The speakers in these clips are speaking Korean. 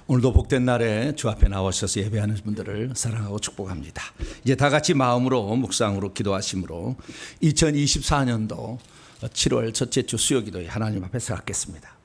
오늘도 복된 날에 주 앞에 나오셔서 예배하는 분들을 사랑하고 축복합니다. 이제 다 같이 마음으로 묵상으로 기도하심으로 2024년도 7월 첫째 주 수요 기도에 하나님 앞에 서겠습니다.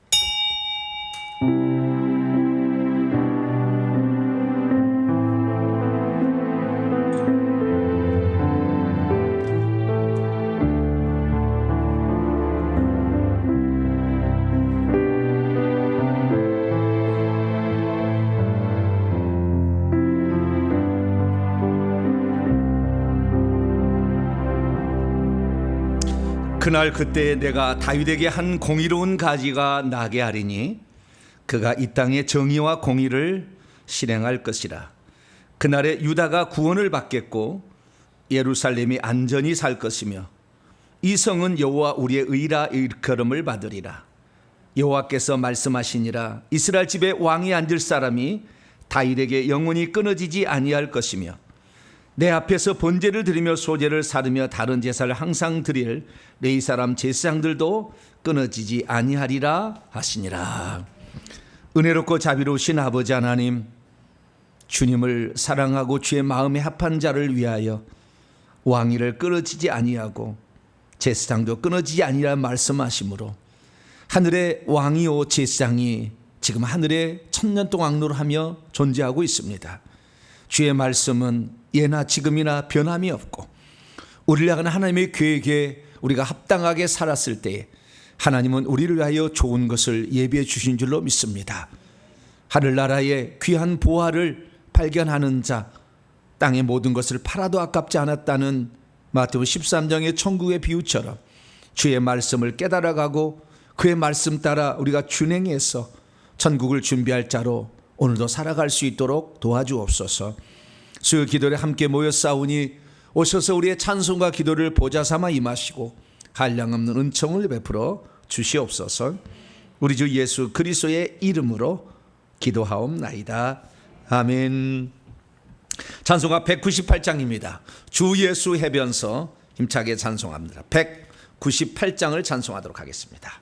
그날 그때 내가 다윗에게 한 공의로운 가지가 나게 하리니 그가 이 땅에 정의와 공의를 실행할 것이라. 그날에 유다가 구원을 받겠고 예루살렘이 안전히 살 것이며 이 성은 여호와 우리의 의라 일컬음을 받으리라. 여호와께서 말씀하시니라. 이스라엘 집에 왕이 앉을 사람이 다윗에게 영원히 끊어지지 아니할 것이며 내 앞에서 번제를 드리며 소제를 사르며 다른 제사를 항상 드릴 레위 사람 제사장들도 끊어지지 아니하리라 하시니라. 은혜롭고 자비로우신 아버지 하나님, 주님을 사랑하고 주의 마음에 합한 자를 위하여 왕위를 끊어지지 아니하고 제사장도 끊어지지 아니라 말씀하시므로 하늘의 왕이요 제사장이 지금 하늘에 천년동안노하며 존재하고 있습니다. 주의 말씀은 예나 지금이나 변함이 없고 우리를 향한 하나님의 계획에 우리가 합당하게 살았을 때에 하나님은 우리를 위하여 좋은 것을 예비해 주신 줄로 믿습니다. 하늘나라의 귀한 보화를 발견하는 자, 땅의 모든 것을 팔아도 아깝지 않았다는 마태복음 13장의 천국의 비유처럼 주의 말씀을 깨달아가고 그의 말씀 따라 우리가 준행해서 천국을 준비할 자로 오늘도 살아갈 수 있도록 도와주옵소서. 수요 기도에 함께 모여 싸우니 오셔서 우리의 찬송과 기도를 보좌 삼아 임하시고 한량없는 은총을 베풀어 주시옵소서. 우리 주 예수 그리스도의 이름으로 기도하옵나이다. 아멘. 찬송가 198장입니다. 주 예수 해변서 힘차게 찬송합니다. 198장을 찬송하도록 하겠습니다.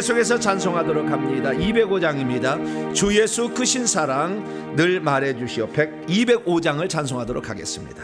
계속해서 찬송하도록 합니다. 205장입니다. 주 예수 크신 사랑 늘 말해주시오. 205장을 찬송하도록 하겠습니다.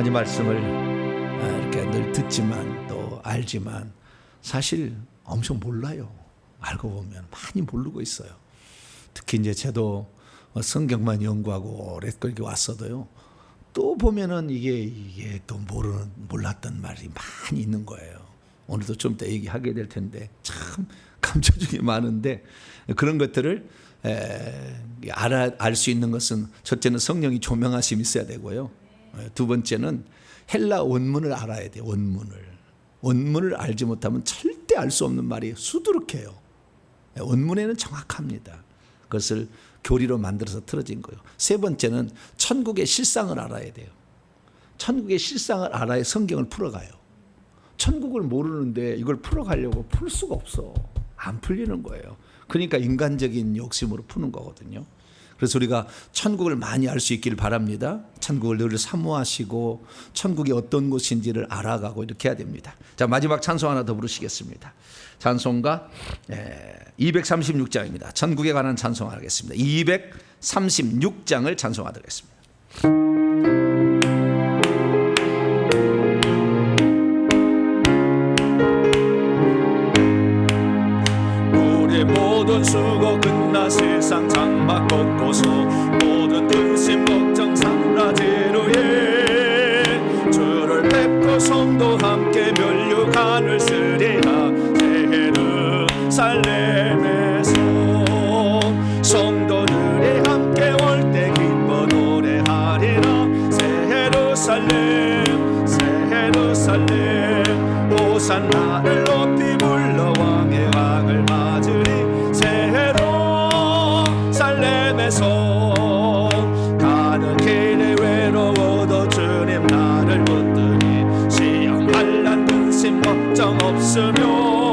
말씀을 이렇게 늘 듣지만 또 알지만 사실 엄청 몰라요. 알고 보면 많이 모르고 있어요. 특히 이제 저도 성경만 연구하고 오래 끌고 왔어도요. 또 보면은 이게 또 몰랐던 말이 많이 있는 거예요. 오늘도 좀 더 얘기하게 될 텐데 참 감춰주기 많은데 그런 것들을 알 수 있는 것은 첫째는 성령이 조명하심이 있어야 되고요. 두 번째는 헬라 원문을 알아야 돼요. 원문을 알지 못하면 절대 알 수 없는 말이 수두룩해요. 원문에는 정확합니다. 그것을 교리로 만들어서 틀어진 거예요. 세 번째는 천국의 실상을 알아야 돼요. 천국의 실상을 알아야 성경을 풀어가요. 천국을 모르는데 이걸 풀어가려고 풀 수가 없어. 안 풀리는 거예요. 그러니까 인간적인 욕심으로 푸는 거거든요. 그래서 우리가 천국을 많이 알 수 있기를 바랍니다. 천국을 늘 사모하시고 천국이 어떤 곳인지를 알아가고 이렇게 해야 됩니다. 자, 마지막 찬송 하나 더 부르시겠습니다. 찬송가 236장입니다. 천국에 관한 찬송하겠습니다. 236장을 찬송하겠습니다. 우리 모든 수고 끝나 세상 장막 걷고서 모든 근심 걱정 사라지루에 주를 뵙고 성도 함께 면류관을 쓰리라. 예루살렘에서 성도들이 함께 올 때 기뻐 노래하리라. 새 예루살렘 새 예루살렘 호산나를 높이 불러 왕의 왕을 맞으리. 새 예루살렘에서 가는 길이 외로워도 주님 나를 붙드니 시험 환난 근심 걱정 없으며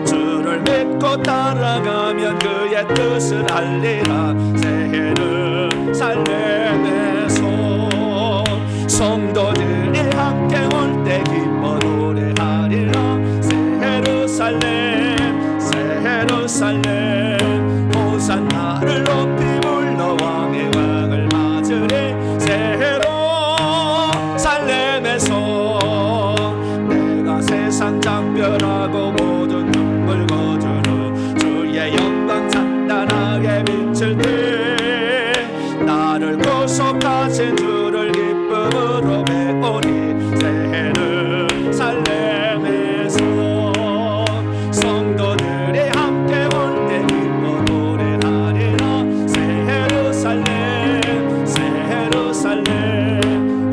주를 믿고 따라가면 그의 뜻을 알리라. 새 예루살렘에서 성도들이 함께 올 때 기뻐 노래하리라. 새 예루살렘 새 예루살렘 호산나를 높이 불러 왕의 왕을 맞으리. 새 예루살렘에서 내가 세상 작별하고 모든 눈물 거두는 주의 영광 찬란하게 비칠 때 나를 구속하신 주를 기쁨으로 배우리. 새 예루살렘에서 성도들이 함께 올 때 기뻐 노래하리라. 새 예루살렘 새 예루살렘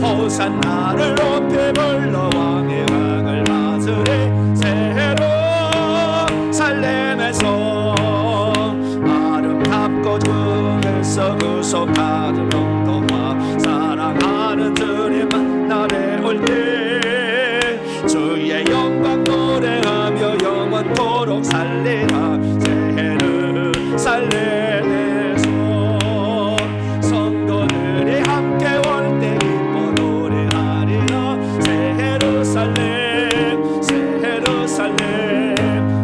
호산나를 높이 불러 왕의 왕을 맞으리. 새 예루살렘에서 아름답고 주에서 구속하는 영도와 사랑하는 주님 만나 배울 때 주의 영광 노래하며 영원토록 살리라. 새 예루살렘에서 성도들이 함께 올 때 기뻐 노래하리라. 새 예루살렘 새 예루살렘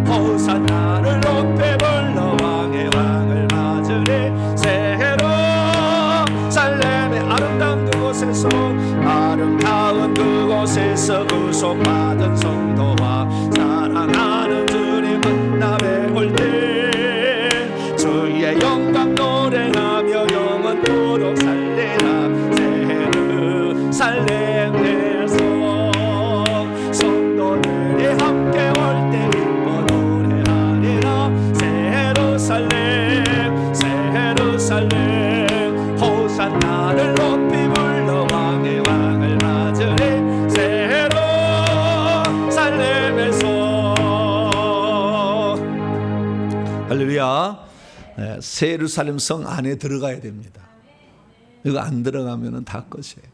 호산나를 높이 불러 왕의 왕을 맞으리. 새 예루살렘의 아름다운 그곳에서 아름다운 그곳에서 구속받은 성도와 사랑하는 주님 만나 배울 때 주의 영광 노래하며 영원토록 살리라. 새 예루살렘에서 성도들이 함께 올 때 기뻐 노래하리라. 새 예루살렘 새 예루살렘 호산나를 높이 불러 왕의 왕을 맞으리. 새 예루살렘에서 할렐루야. 새 예루살렘 성 안에 들어가야 됩니다. 이거 안 들어가면 다 끝이에요.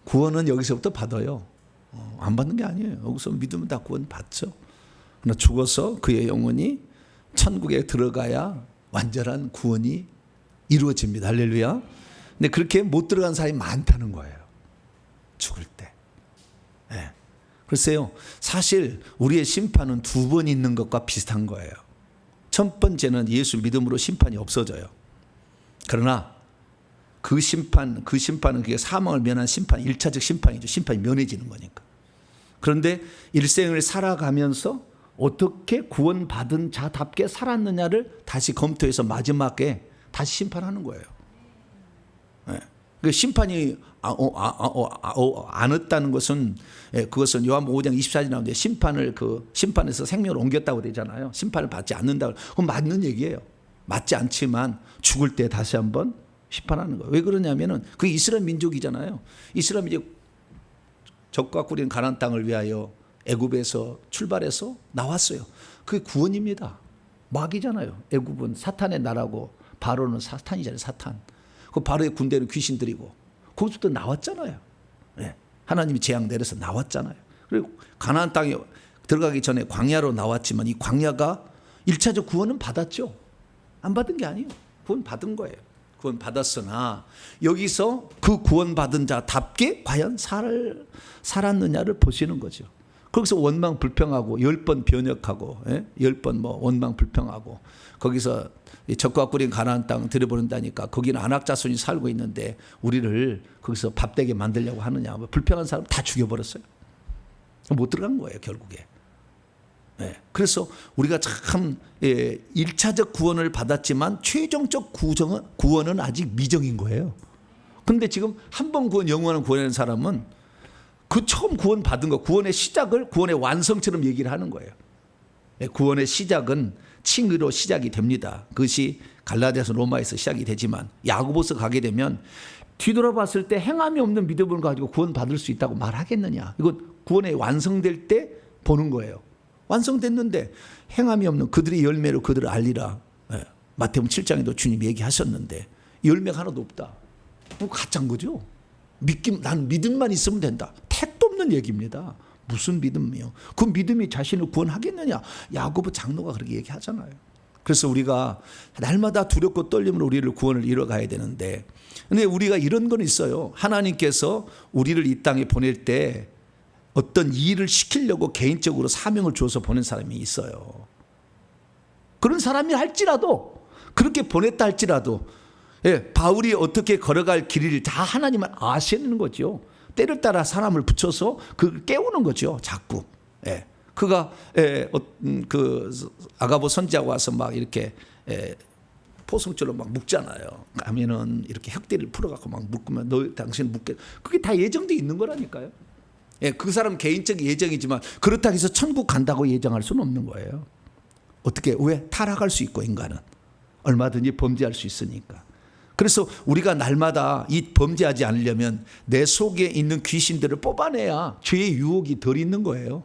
구원은 여기서부터 받아요. 안 받는 게 아니에요. 여기서 믿으면 다 구원 받죠. 그러나 죽어서 그의 영혼이 천국에 들어가야 완전한 구원이 이루어집니다. 할렐루야. 근데 그렇게 못 들어간 사람이 많다는 거예요. 죽을 때. 네. 글쎄요, 사실 우리의 심판은 두 번 있는 것과 비슷한 거예요. 첫 번째는 예수 믿음으로 심판이 없어져요. 그러나 그 심판은 그게 사망을 면한 심판, 1차적 심판이죠. 심판이 면해지는 거니까. 그런데 일생을 살아가면서 어떻게 구원받은 자답게 살았느냐를 다시 검토해서 마지막에 다시 심판하는 거예요. 네. 그 심판이 안 했다는 것은, 그것은 요한복음 5장 24절 나오는데 심판에서 생명을 옮겼다고 되잖아요. 심판을 받지 않는다고. 그건 맞는 얘기예요. 맞지 않지만 죽을 때 다시 한번 심판하는 거예요. 왜 그러냐면은 그게 이스라엘 민족이잖아요. 이스라엘 민족 적과 꿀인 가나안 땅을 위하여 애굽에서 출발해서 나왔어요. 그게 구원입니다. 마귀잖아요. 애굽은 사탄의 나라고 바로는 사탄이잖아요. 사탄. 그 바로의 군대는 귀신들이고 거기서부터 나왔잖아요. 네. 하나님이 재앙 내려서 나왔잖아요. 그리고 가나안 땅에 들어가기 전에 광야로 나왔지만 이 광야가 1차적 구원은 받았죠. 안 받은 게 아니에요. 구원받은 거예요. 구원받았으나 여기서 그 구원받은 자답게 과연 살았느냐를 보시는 거죠. 거기서 원망 불평하고 10번 변역하고 10번 뭐 원망 불평하고 거기서 적과 꿀인 가나안 땅 들여보낸다니까 거기는 안악자손이 살고 있는데 우리를 거기서 밥되게 만들려고 하느냐. 불평한 사람 다 죽여버렸어요. 못 들어간 거예요 결국에. 그래서 우리가 참 1차적 구원을 받았지만 최종적 구원은 아직 미정인 거예요. 그런데 지금 한 번 구원 영원한 구원하는 사람은 그 처음 구원 받은 거 구원의 시작을 구원의 완성처럼 얘기를 하는 거예요. 구원의 시작은 칭의로 시작이 됩니다. 그것이 갈라디아서 로마에서 시작이 되지만 야고보서 가게 되면 뒤돌아봤을 때 행함이 없는 믿음을 가지고 구원 받을 수 있다고 말하겠느냐. 이건 구원의 완성될 때 보는 거예요. 완성됐는데 행함이 없는 그들의 열매로 그들을 알리라. 마태복음 7장에도 주님 얘기하셨는데 열매가 하나도 없다. 가짜인 거죠. 난 믿음만 있으면 된다. 택도 없는 얘기입니다. 무슨 믿음이요? 그 믿음이 자신을 구원하겠느냐? 야고보 장로가 그렇게 얘기하잖아요. 그래서 우리가 날마다 두렵고 떨림으로 우리를 구원을 이뤄가야 되는데, 근데 우리가 이런 건 있어요. 하나님께서 우리를 이 땅에 보낼 때 어떤 일을 시키려고 개인적으로 사명을 주어서 보낸 사람이 있어요. 그런 사람이 할지라도 그렇게 보냈다 할지라도 바울이 어떻게 걸어갈 길을 다 하나님은 아시는 거죠. 때를 따라 사람을 붙여서 그걸 깨우는 거죠. 자꾸. 그가 그 아가보 선지자가 와서 막 이렇게 포승줄로 막 묶잖아요. 가면은 이렇게 혁대를 풀어갖고 막 묶으면 너 당신 묶게. 그게 다 예정돼 있는 거라니까요. 그 사람 개인적 예정이지만 그렇다고 해서 천국 간다고 예정할 수는 없는 거예요. 어떻게? 왜? 타락할 수 있고 인간은 얼마든지 범죄할 수 있으니까. 그래서 우리가 날마다 이 범죄하지 않으려면 내 속에 있는 귀신들을 뽑아내야 죄의 유혹이 덜 있는 거예요.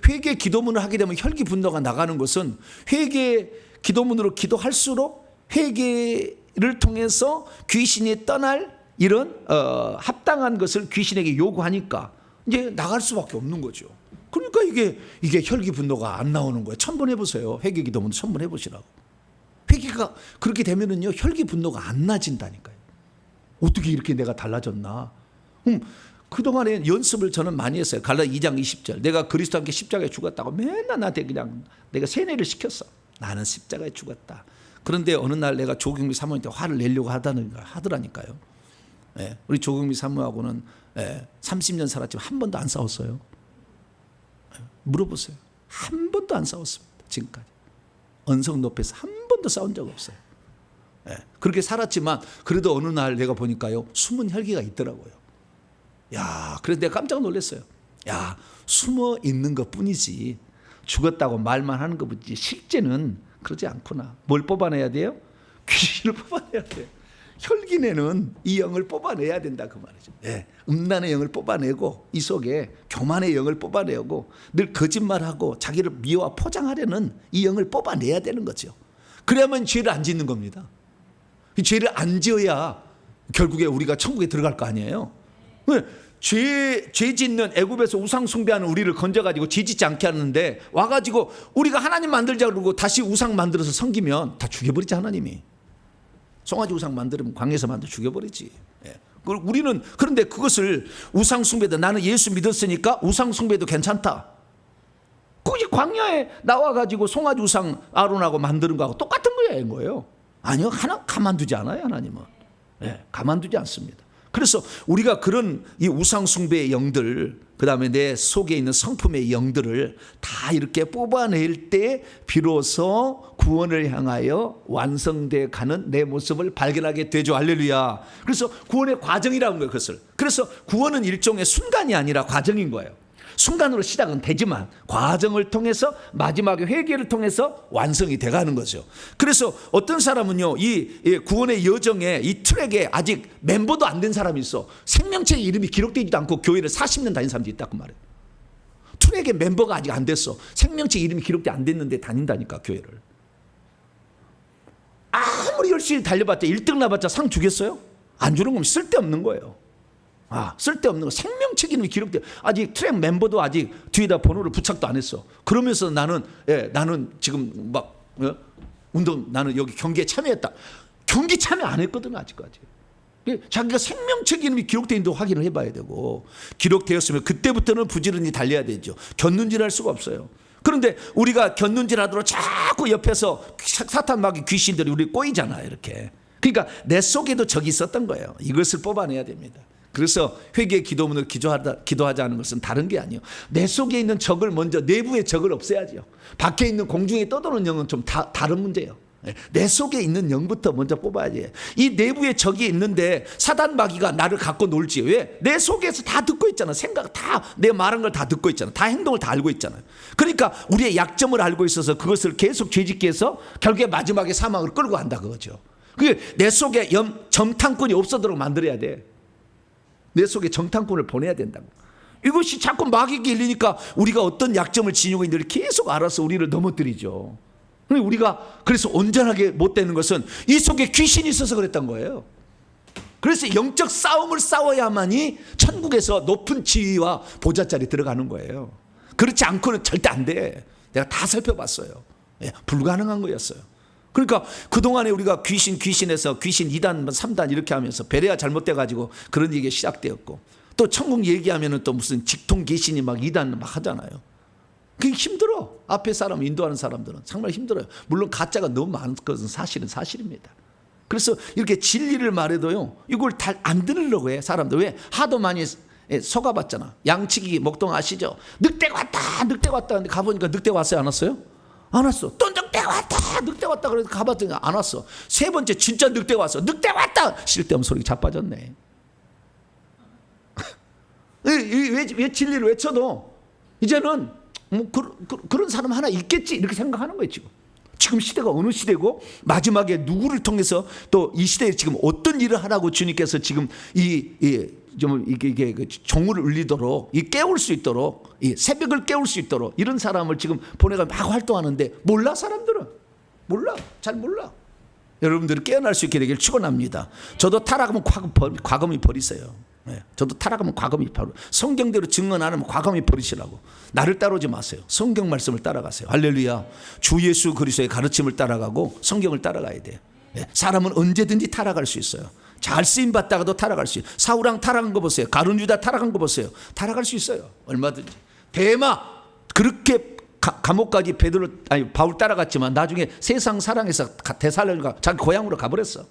회개 기도문을 하게 되면 혈기 분노가 나가는 것은 회개 기도문으로 기도할수록 회개를 통해서 귀신이 떠날 이런 합당한 것을 귀신에게 요구하니까 이제 나갈 수밖에 없는 거죠. 그러니까 이게 혈기 분노가 안 나오는 거예요. 1000번 해보세요. 회개 기도문 1000번 해보시라고. 회개가 그렇게 되면은요 혈기 분노가 안 나진다니까요. 어떻게 이렇게 내가 달라졌나? 그동안에 연습을 저는 많이 했어요. 갈라 2장 20절. 내가 그리스도와 함께 십자가에 죽었다고 맨날 나한테 그냥 내가 세뇌를 시켰어. 나는 십자가에 죽었다. 그런데 어느 날 내가 조경미 사모님한테 화를 내려고 하더라니까요. 우리 조경미 사모하고는 30년 살았지만 한 번도 안 싸웠어요. 물어보세요. 한 번도 안 싸웠습니다. 지금까지. 언성 높여서 한 번도 싸운 적 없어요. 그렇게 살았지만 그래도 어느 날 내가 보니까요 숨은 혈기가 있더라고요. 야, 그래서 내가 깜짝 놀랐어요. 야, 숨어 있는 것 뿐이지 죽었다고 말만 하는 것 뿐이지 실제는 그러지 않구나. 뭘 뽑아내야 돼요? 귀신을 뽑아내야 돼요. 혈기내는 이 영을 뽑아내야 된다 그 말이죠. 음란의 영을 뽑아내고 이 속에 교만의 영을 뽑아내고 늘 거짓말하고 자기를 미화 포장하려는 이 영을 뽑아내야 되는 거죠. 그래야만 죄를 안 짓는 겁니다. 이 죄를 안 지어야 결국에 우리가 천국에 들어갈 거 아니에요. 죄 짓는 애굽에서 우상 숭배하는 우리를 건져가지고 죄 짓지 않게 하는데 와가지고 우리가 하나님 만들자 그러고 다시 우상 만들어서 섬기면 다 죽여버리지 하나님이. 송아지 우상 만들면 광야에서 만들어 죽여버리지. 우리는 그런데 그것을 우상 숭배도 나는 예수 믿었으니까 우상 숭배도 괜찮다. 굳이 광야에 나와가지고 송아지 우상 아론하고 만드는 거하고 똑같은 거예요. 아니요, 하나 가만두지 않아요 하나님은. 가만두지 않습니다. 그래서 우리가 그런 이 우상 숭배의 영들, 그 다음에 내 속에 있는 성품의 영들을 다 이렇게 뽑아낼 때 비로소 구원을 향하여 완성돼 가는 내 모습을 발견하게 되죠. 할렐루야. 그래서 구원의 과정이라는 거예요. 그것을. 그래서 구원은 일종의 순간이 아니라 과정인 거예요. 순간으로 시작은 되지만 과정을 통해서 마지막에 회개를 통해서 완성이 돼가는 거죠. 그래서 어떤 사람은요 이 구원의 여정에 이 트랙에 아직 멤버도 안 된 사람이 있어. 생명책에 이름이 기록되지도 않고 교회를 40년 다닌 사람도 있다고 말해요. 트랙에 멤버가 아직 안 됐어. 생명책 이름이 기록돼 안 됐는데 다닌다니까 교회를. 아무리 열심히 달려봤자 1등 나봤자 상 주겠어요? 안 주는 거면 쓸데없는 거예요. 쓸데없는 거. 생명책 이름이 기록돼. 아직 트랙 멤버도 아직 뒤에다 번호를 부착도 안 했어. 그러면서 나는 지금 막 운동 나는 여기 경기에 참여했다. 경기 참여 안 했거든 아직까지. 자기가 생명책 이름이 기록되어 있는 거 확인을 해봐야 되고, 기록되었으면 그때부터는 부지런히 달려야 되죠. 곁눈질할 수가 없어요. 그런데 우리가 곁눈질하도록 자꾸 옆에서 사탄 마귀 귀신들이 우리 꼬이잖아요 이렇게. 그러니까 내 속에도 적이 있었던 거예요. 이것을 뽑아내야 됩니다. 그래서 회개의 기도문을 기도하자는 것은 다른 게 아니에요. 내 속에 있는 적을 먼저, 내부의 적을 없애야죠. 밖에 있는 공중에 떠도는 영은 좀 다른 문제예요. 내 속에 있는 영부터 먼저 뽑아야지. 이 내부에 적이 있는데 사단 마귀가 나를 갖고 놀지. 왜? 내 속에서 다 듣고 있잖아. 생각 다, 내 말한 걸 다 듣고 있잖아. 다 행동을 다 알고 있잖아요. 그러니까 우리의 약점을 알고 있어서 그것을 계속 죄짓게 해서 결국에 마지막에 사망을 끌고 간다 그거죠. 그게 내 속에 정탐꾼이 없어도록 만들어야 돼. 내 속에 정탐꾼을 보내야 된다고. 이것이 자꾸 마귀에게 일리니까 우리가 어떤 약점을 지니고 있는지 계속 알아서 우리를 넘어뜨리죠. 우리가 그래서 온전하게 못 되는 것은 이 속에 귀신이 있어서 그랬던 거예요. 그래서 영적 싸움을 싸워야만이 천국에서 높은 지위와 보좌 자리에 들어가는 거예요. 그렇지 않고는 절대 안 돼. 내가 다 살펴봤어요. 불가능한 거였어요. 그러니까 그동안에 우리가 귀신에서 귀신 2단 3단 이렇게 하면서 베레아 잘못돼 가지고 그런 얘기가 시작되었고, 또 천국 얘기하면은 또 무슨 직통 귀신이 막 2단 막 하잖아요. 그게 힘들어. 앞에 사람 인도하는 사람들은 정말 힘들어요. 물론 가짜가 너무 많은 것은 사실입니다. 그래서 이렇게 진리를 말해도요, 이걸 다 안 들으려고 해 사람들. 왜? 하도 많이 속아봤잖아. 양치기 목동 아시죠? 늑대가 왔다 늑대가 왔다. 근데 가보니까 늑대가 왔어요 안 왔어요? 안 왔어. 또 늑대가 왔다 그래서 가봤더니 안 왔어. 세 번째 진짜 늑대가 왔어. 늑대가 왔다. 쓸데없는 소리 자빠졌네. 왜 진리를 외쳐도 이제는 뭐 그런 사람 하나 있겠지 이렇게 생각하는 거예요. 지금 시대가 어느 시대고, 마지막에 누구를 통해서 또 이 시대에 지금 어떤 일을 하라고 주님께서 지금 이게 종을 울리도록, 이 깨울 수 있도록, 이 새벽을 깨울 수 있도록 이런 사람을 지금 보내가 막 활동하는데 몰라. 사람들은 몰라. 잘 몰라. 여러분들이 깨어날 수 있게 되길 축원합니다. 저도 타락하면 과감히 버리세요. 저도 타락하면 과감히 버려. 성경대로 증언 안 하면 과감히 버리시라고. 나를 따라오지 마세요. 성경 말씀을 따라가세요. 할렐루야. 주 예수 그리스도의 가르침을 따라가고 성경을 따라가야 돼요. 사람은 언제든지 타락할 수 있어요. 잘 쓰임 받다가도 타락할 수 있어요. 사울왕 타락한 거 보세요. 가룟 유다 타락한 거 보세요. 타락할 수 있어요. 얼마든지. 데마 그렇게 감옥까지 바울 따라갔지만 나중에 세상 사랑해서 데살로니가 자기 고향으로 가버렸어.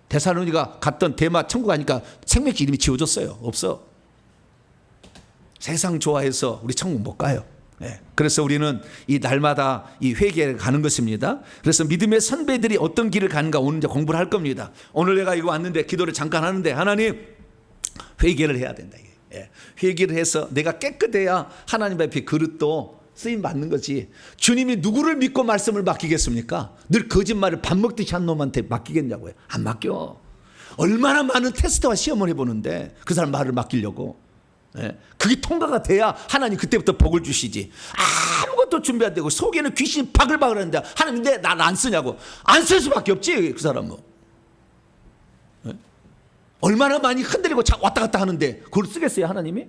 데살로니가 갔던 데마 천국 가니까 생명책 이름이 지워졌어요. 없어. 세상 좋아해서 우리 천국 못 가요. 그래서 우리는 이 날마다 이 회개를 가는 것입니다. 그래서 믿음의 선배들이 어떤 길을 가는가 오늘 이제 공부를 할 겁니다. 오늘 내가 이거 왔는데 기도를 잠깐 하는데, 하나님 회개를 해야 된다. 회개를 해서 내가 깨끗해야 하나님 앞에 그릇도 쓰임 받는 거지. 주님이 누구를 믿고 말씀을 맡기겠습니까? 늘 거짓말을 밥 먹듯이 한 놈한테 맡기겠냐고요. 안 맡겨. 얼마나 많은 테스트와 시험을 해보는데 그 사람 말을 맡기려고. 그게 통과가 돼야 하나님 그때부터 복을 주시지. 아무것도 준비 안 되고 속에는 귀신이 바글바글 하는데 하나님 내 날 안 쓰냐고. 안 쓸 수밖에 없지 그 사람은. 얼마나 많이 흔들리고 왔다 갔다 하는데 그걸 쓰겠어요 하나님이?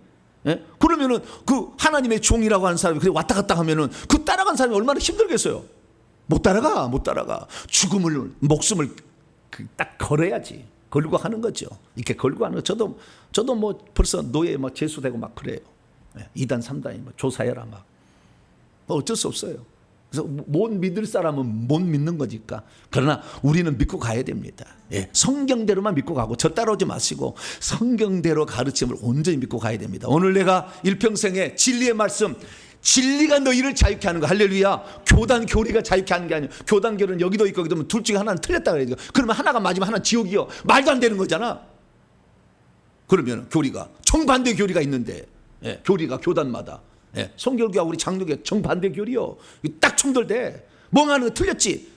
그러면은 그 하나님의 종이라고 하는 사람이 그래 왔다 갔다 하면은 그 따라간 사람이 얼마나 힘들겠어요. 못 따라가. 목숨을 딱 걸어야지. 걸고 하는 거죠. 이렇게 걸고 하는 거. 저도 뭐 벌써 노예 뭐 재수되고 막 그래요. 2단 3단이 뭐 조사해라 막. 어쩔 수 없어요. 그래서 못 믿을 사람은 못 믿는 거니까. 그러나 우리는 믿고 가야 됩니다. 성경대로만 믿고 가고 저 따라오지 마시고 성경대로 가르침을 온전히 믿고 가야 됩니다. 오늘 내가 일평생에 진리의 말씀, 진리가 너희를 자유케 하는 거. 할렐루야. 교단 교리가 자유케 하는 게 아니에요. 교단 교리는 여기도 있고 그러면 둘 중에 하나는 틀렸다 그래야 돼요. 그러면 하나가 맞으면 하나는 지옥이요. 말도 안 되는 거잖아. 그러면 교리가 정반대 교리가 있는데, 교리가 교단마다 성결교와 우리 장로교 정반대 교리요. 딱 충돌돼. 멍하는 거 틀렸지.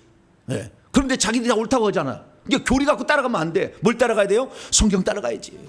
그런데 자기들이 다 옳다고 하잖아. 이게 교리 갖고 따라가면 안 돼. 뭘 따라가야 돼요? 성경 따라가야지.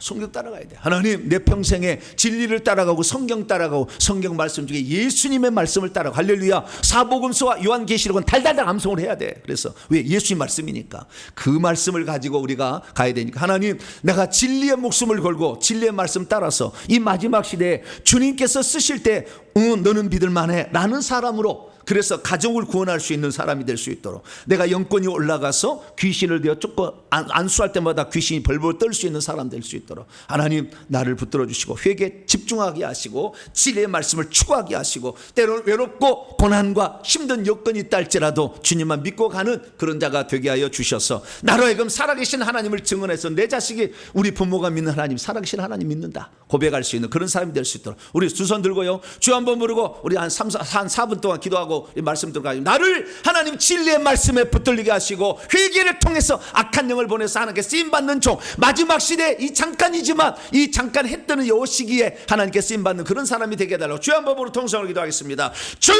성경 따라가야 돼. 하나님 내 평생에 진리를 따라가고 성경 따라가고 성경 말씀 중에 예수님의 말씀을 따라가고. 할렐루야. 사복음서와 요한계시록은 달달달 암송을 해야 돼. 그래서 왜? 예수님 말씀이니까. 그 말씀을 가지고 우리가 가야 되니까 하나님 내가 진리의 목숨을 걸고 진리의 말씀 따라서 이 마지막 시대에 주님께서 쓰실 때 너는 믿을 만해 라는 사람으로 그래서 가정을 구원할 수 있는 사람이 될 수 있도록, 내가 영권이 올라가서 귀신을 되어 쫓고 안수할 때마다 귀신이 벌벌 떨 수 있는 사람 될 수 있도록 하나님 나를 붙들어 주시고, 회개에 집중하게 하시고, 진리의 말씀을 추구하게 하시고, 때로는 외롭고 고난과 힘든 여건이 있다 할지라도 주님만 믿고 가는 그런 자가 되게 하여 주셔서, 나로 하여금 살아계신 하나님을 증언해서 내 자식이 우리 부모가 믿는 하나님, 살아계신 하나님 믿는다 고백할 수 있는 그런 사람이 될 수 있도록, 우리 두 손 들고요, 주 한번 부르고 우리 한 4분 동안 기도하고 이 말씀 들어가지고, 나를 하나님 진리의 말씀에 붙들리게 하시고, 회개를 통해서 악한 영을 보내서 하나님께 쓰임받는 종, 마지막 시대에 이 잠깐이지만 이 잠깐 해 뜨는 요 시기에 하나님께 쓰임받는 그런 사람이 되게 해달라고 주 한번 부르고 통성으로 기도하겠습니다. 주여!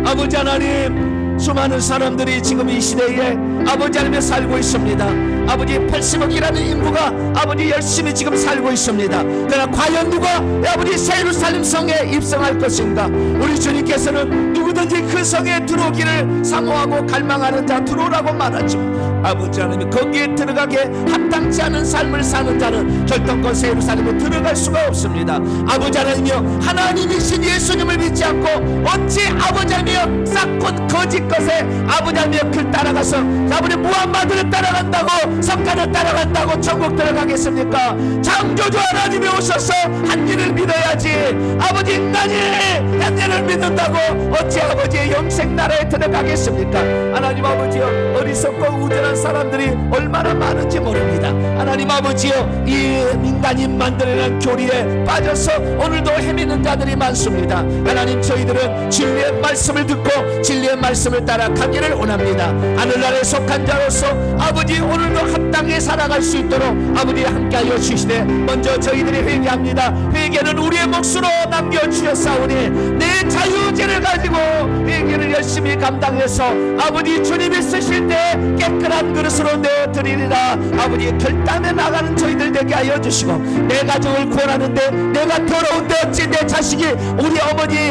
아버지 하나님, 수많은 사람들이 지금 이 시대에 아버지 하나님에 살고 있습니다. 아버지 80억이라는 인구가 아버지 열심히 지금 살고 있습니다. 그러나 과연 누가 아버지 새 예루살렘 성에 입성할 것인가? 우리 주님께서는 누구든지 그 성에 들어오기를 사모하고 갈망하는 자 들어오라고 말하지만, 아버지 하나님 거기에 들어가게 합당치 않은 삶을 사는 자는 결단권 새 예루살렘에 들어갈 수가 없습니다. 아버지 하나님이여, 하나님이신 예수님을 믿지 않고 어찌 아버지 하나님이여 싹군 거짓 것에 아버지 하나님이여 그 따라가서 아버지 무함마드를 따라간다고, 석가를 따라간다고 천국 들어가겠습니까? 창조주 하나님이 오셔서 한 일을 믿어야지, 아버지 인간이 한 일을 믿는다고 어찌 아버지의 영생 나라에 들어가겠습니까? 하나님 아버지여, 어리석고 우전한 사람들이 얼마나 많은지 모릅니다. 하나님 아버지여, 이 인간이 만들어낸 교리에 빠져서 오늘도 헤매는 자들이 많습니다. 하나님, 저희들은 진리의 말씀을 듣고 진리의 말씀을 따라가기를 원합니다. 하늘나라에 속한 자로서 아버지 오늘도 합당히 살아갈 수 있도록 아버지 함께하여 주시되, 먼저 저희들이 회개합니다. 회개는 우리의 몫으로 남겨주셨사오니 내 자유의지를 가지고 회개를 열심히 감당해서 아버지 주님이 쓰실 때 깨끗한 그릇으로 내어드리리라. 아버지 결단에 나가는 저희들 되게 하여 주시고, 내 가정을 구원하는데 내가 더러운데 어찌 내 자식이 우리 어머니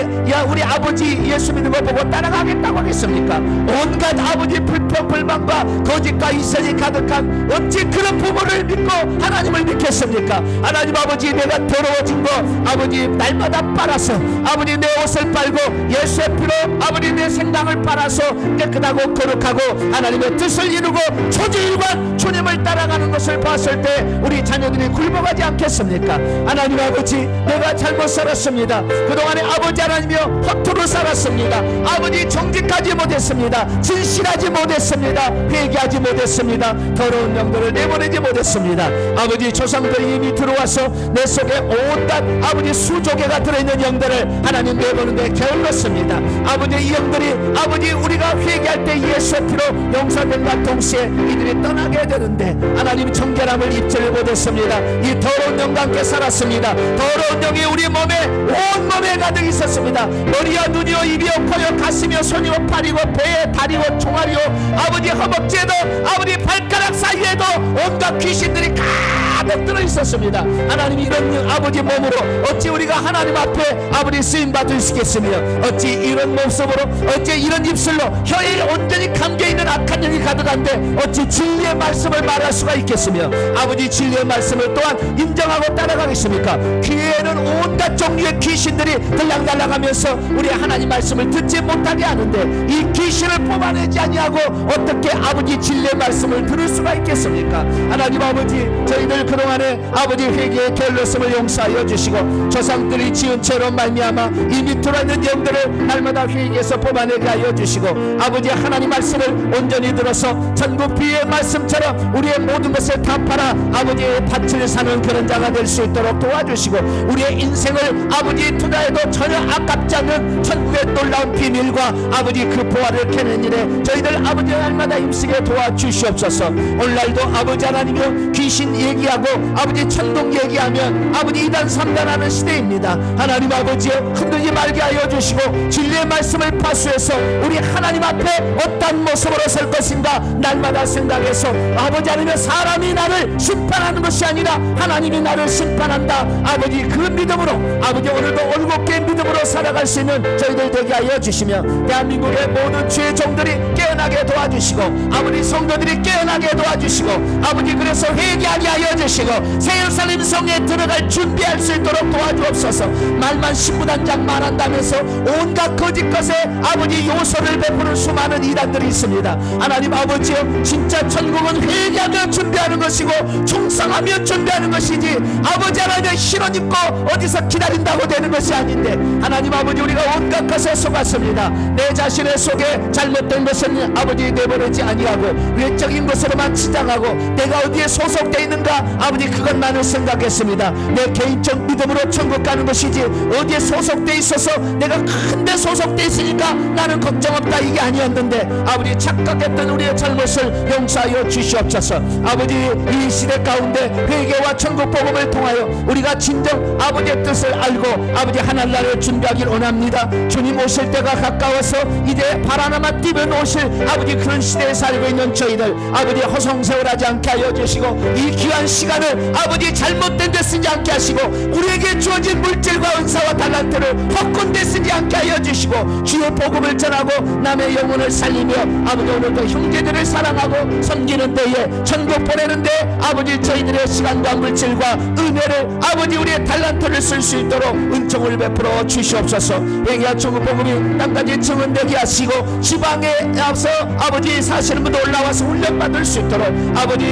우리 아버지 예수 믿는 거 보고 따라가겠다고 하겠습니까? 온갖 아버지 불평 불만과 거짓과 이선이 가득한 어찌 그런 부모를 믿고 하나님을 믿겠습니까? 하나님 아버지, 내가 더러워진 거 아버지 날마다 빨아서 아버지 내 옷을 빨고 예수의 피로 아버지 내 생각을 빨아서 깨끗하고 거룩하고 하나님의 뜻을 이루고 초지일관 주님을 따라가는 것을 봤을 때 우리 자녀들이 굴복하지 않겠습니까? 하나님 아버지, 내가 잘못 살았습니다. 그동안에 아버지 하나님이여 허투루 살았습니다. 아버지 정직하지 못했습니다. 진실하지 못했습니다. 회개하지 못했습니다. 더러운 영들을 내보내지 못했습니다. 아버지, 조상들이 이미 들어와서 내 속에 온갖 아버지 수조개가 들어있는 영들을 하나님 내보는데 게을렀습니다. 아버지, 이 영들이 아버지 우리가 회개할 때 예수의 피로 용서된과 동시에 이들이 떠나게 되는데 하나님 정결함을 입지를 못했습니다. 이 더러운 영과 함께 살았습니다. 더러운 영이 우리 몸에 온몸에 가득 있었습니다. 머리와 눈이요 입이요 코요 가슴이요 손이요 팔이요 배에 다리요 종아리요 아버지 허벅지에도 아버지 발가락 사이에도 온갖 귀신들이 가득 들어 있었습니다. 하나님, 이런 아버지 몸으로 어찌 우리가 하나님 앞에 아버지 쓰임 받을 수 있겠으며, 어찌 이런 모습으로 어찌 이런 입술로 혀에 온전히 감겨있는 악한 영이 가득한데 어찌 진리의 말씀을 말할 수가 있겠으며, 아버지 진리의 말씀을 또한 인정하고 따라가겠습니까? 귀에는 온갖 종류의 귀신들이 들락날락하면서 우리 하나님 말씀을 듣지 못하게 하는데 이 귀신을 뽑아내지 아니하고 어떻게 아버지 진리의 말씀을 들을 수가 있겠습니까? 하나님 아버지, 저희들 그동안에 아버지 회개의 게을렀음을 용서하여 주시고, 조상들이 지은 죄로 말미암아 이 밑으로 있는 영들을 날마다 회개해서 뽑아내게 하여 주시고, 아버지 하나님 말씀을 온전히 들어서 전국 비의 말씀처럼 우리의 모든 것을 다 팔아 아버지의 밭을 사는 그런 자가 될 수 있도록 도와주시고, 우리의 인생을 아버지 투자해도 전혀 아깝지 않는 천국의 놀라운 비밀과 아버지 그 보화를 캐는 일에 저희들 아버지 날마다 힘쓰게 도와주시옵소서. 오늘날도 아버지 하나님이여, 귀신 얘기하고 아버지 천국 얘기하면 아버지 이단 삼단하는 시대입니다. 하나님 아버지여, 흔들지 말게 하여 주시고 진리의 말씀을 파수해서 우리 하나님 앞에 어떤 모습으로 설 것인가 날마다 생각해서 아버지 하나님의 사람이 나를 심판하는 것이 아니라 하나님이 나를 심판한다. 아버지 그 믿음으로 아버지 오늘도 올곧게 믿음으로 살아갈 수 있는 저희들 되게 하여 주시며, 대한민국의 모든 주의 종들이 깨어나게 도와주시고 아버지 성도들이 깨어나게 도와주시고 아버지 그래서 회개하게 하여 주시고 주시고 새 예루살렘 성에 들어갈 준비할 수 있도록 도와주옵소서. 말만 신부단장 말한다면서 온갖 거짓 것에 아버지 요소를 베푸는 수많은 이단들이 있습니다. 하나님 아버지여, 진짜 천국은 회개하며 준비하는 것이고 충성하며 준비하는 것이지 아버지 하나님 신혼 입고 어디서 기다린다고 되는 것이 아닌데, 하나님 아버지 우리가 온갖 것에 속았습니다. 내 자신의 속에 잘못된 것은 아버지 내버리지 아니하고 외적인 것으로만 치장하고 내가 어디에 소속되어 있는가 아버지 그것만을 생각했습니다. 내 개인적 믿음으로 천국 가는 것이지 어디에 소속되어 있어서 내가 큰데 소속되어 있으니까 나는 걱정 없다 이게 아니었는데, 아버지 착각했던 우리의 잘못을 용서하여 주시옵소서. 아버지 이 시대 가운데 회개와 천국 복음을 통하여 우리가 진정 아버지의 뜻을 알고 아버지 하늘나라를 준비하길 원합니다. 주님 오실 때가 가까워서 이제 발 하나만 뛰면 오실 아버지 그런 시대에 살고 있는 저희들 아버지 허송세월하지 않게 하여 주시고 이 귀한 시간을 아버지 잘못된 데 쓰지 않게 하시고 우리에게 주어진 물질과 은사와 달란트를 헛군데 쓰지 않게 하여 주시고 주의 복음을 전하고 남의 영혼을 살리며 아버지 오늘도 형제들을 사랑하고 섬기는 데에 천국 보내는데 아버지 저희들의 시간과 물질과 은혜를 아버지 우리의 달란트를 쓸 수 있도록 은총을 베풀어 주시옵소서. 회개와 천국 복음이 땅까지 증언되게 하시고 지방에 앞서 아버지 사시는 분도 올라와서 훈련받을 수 있도록 아버지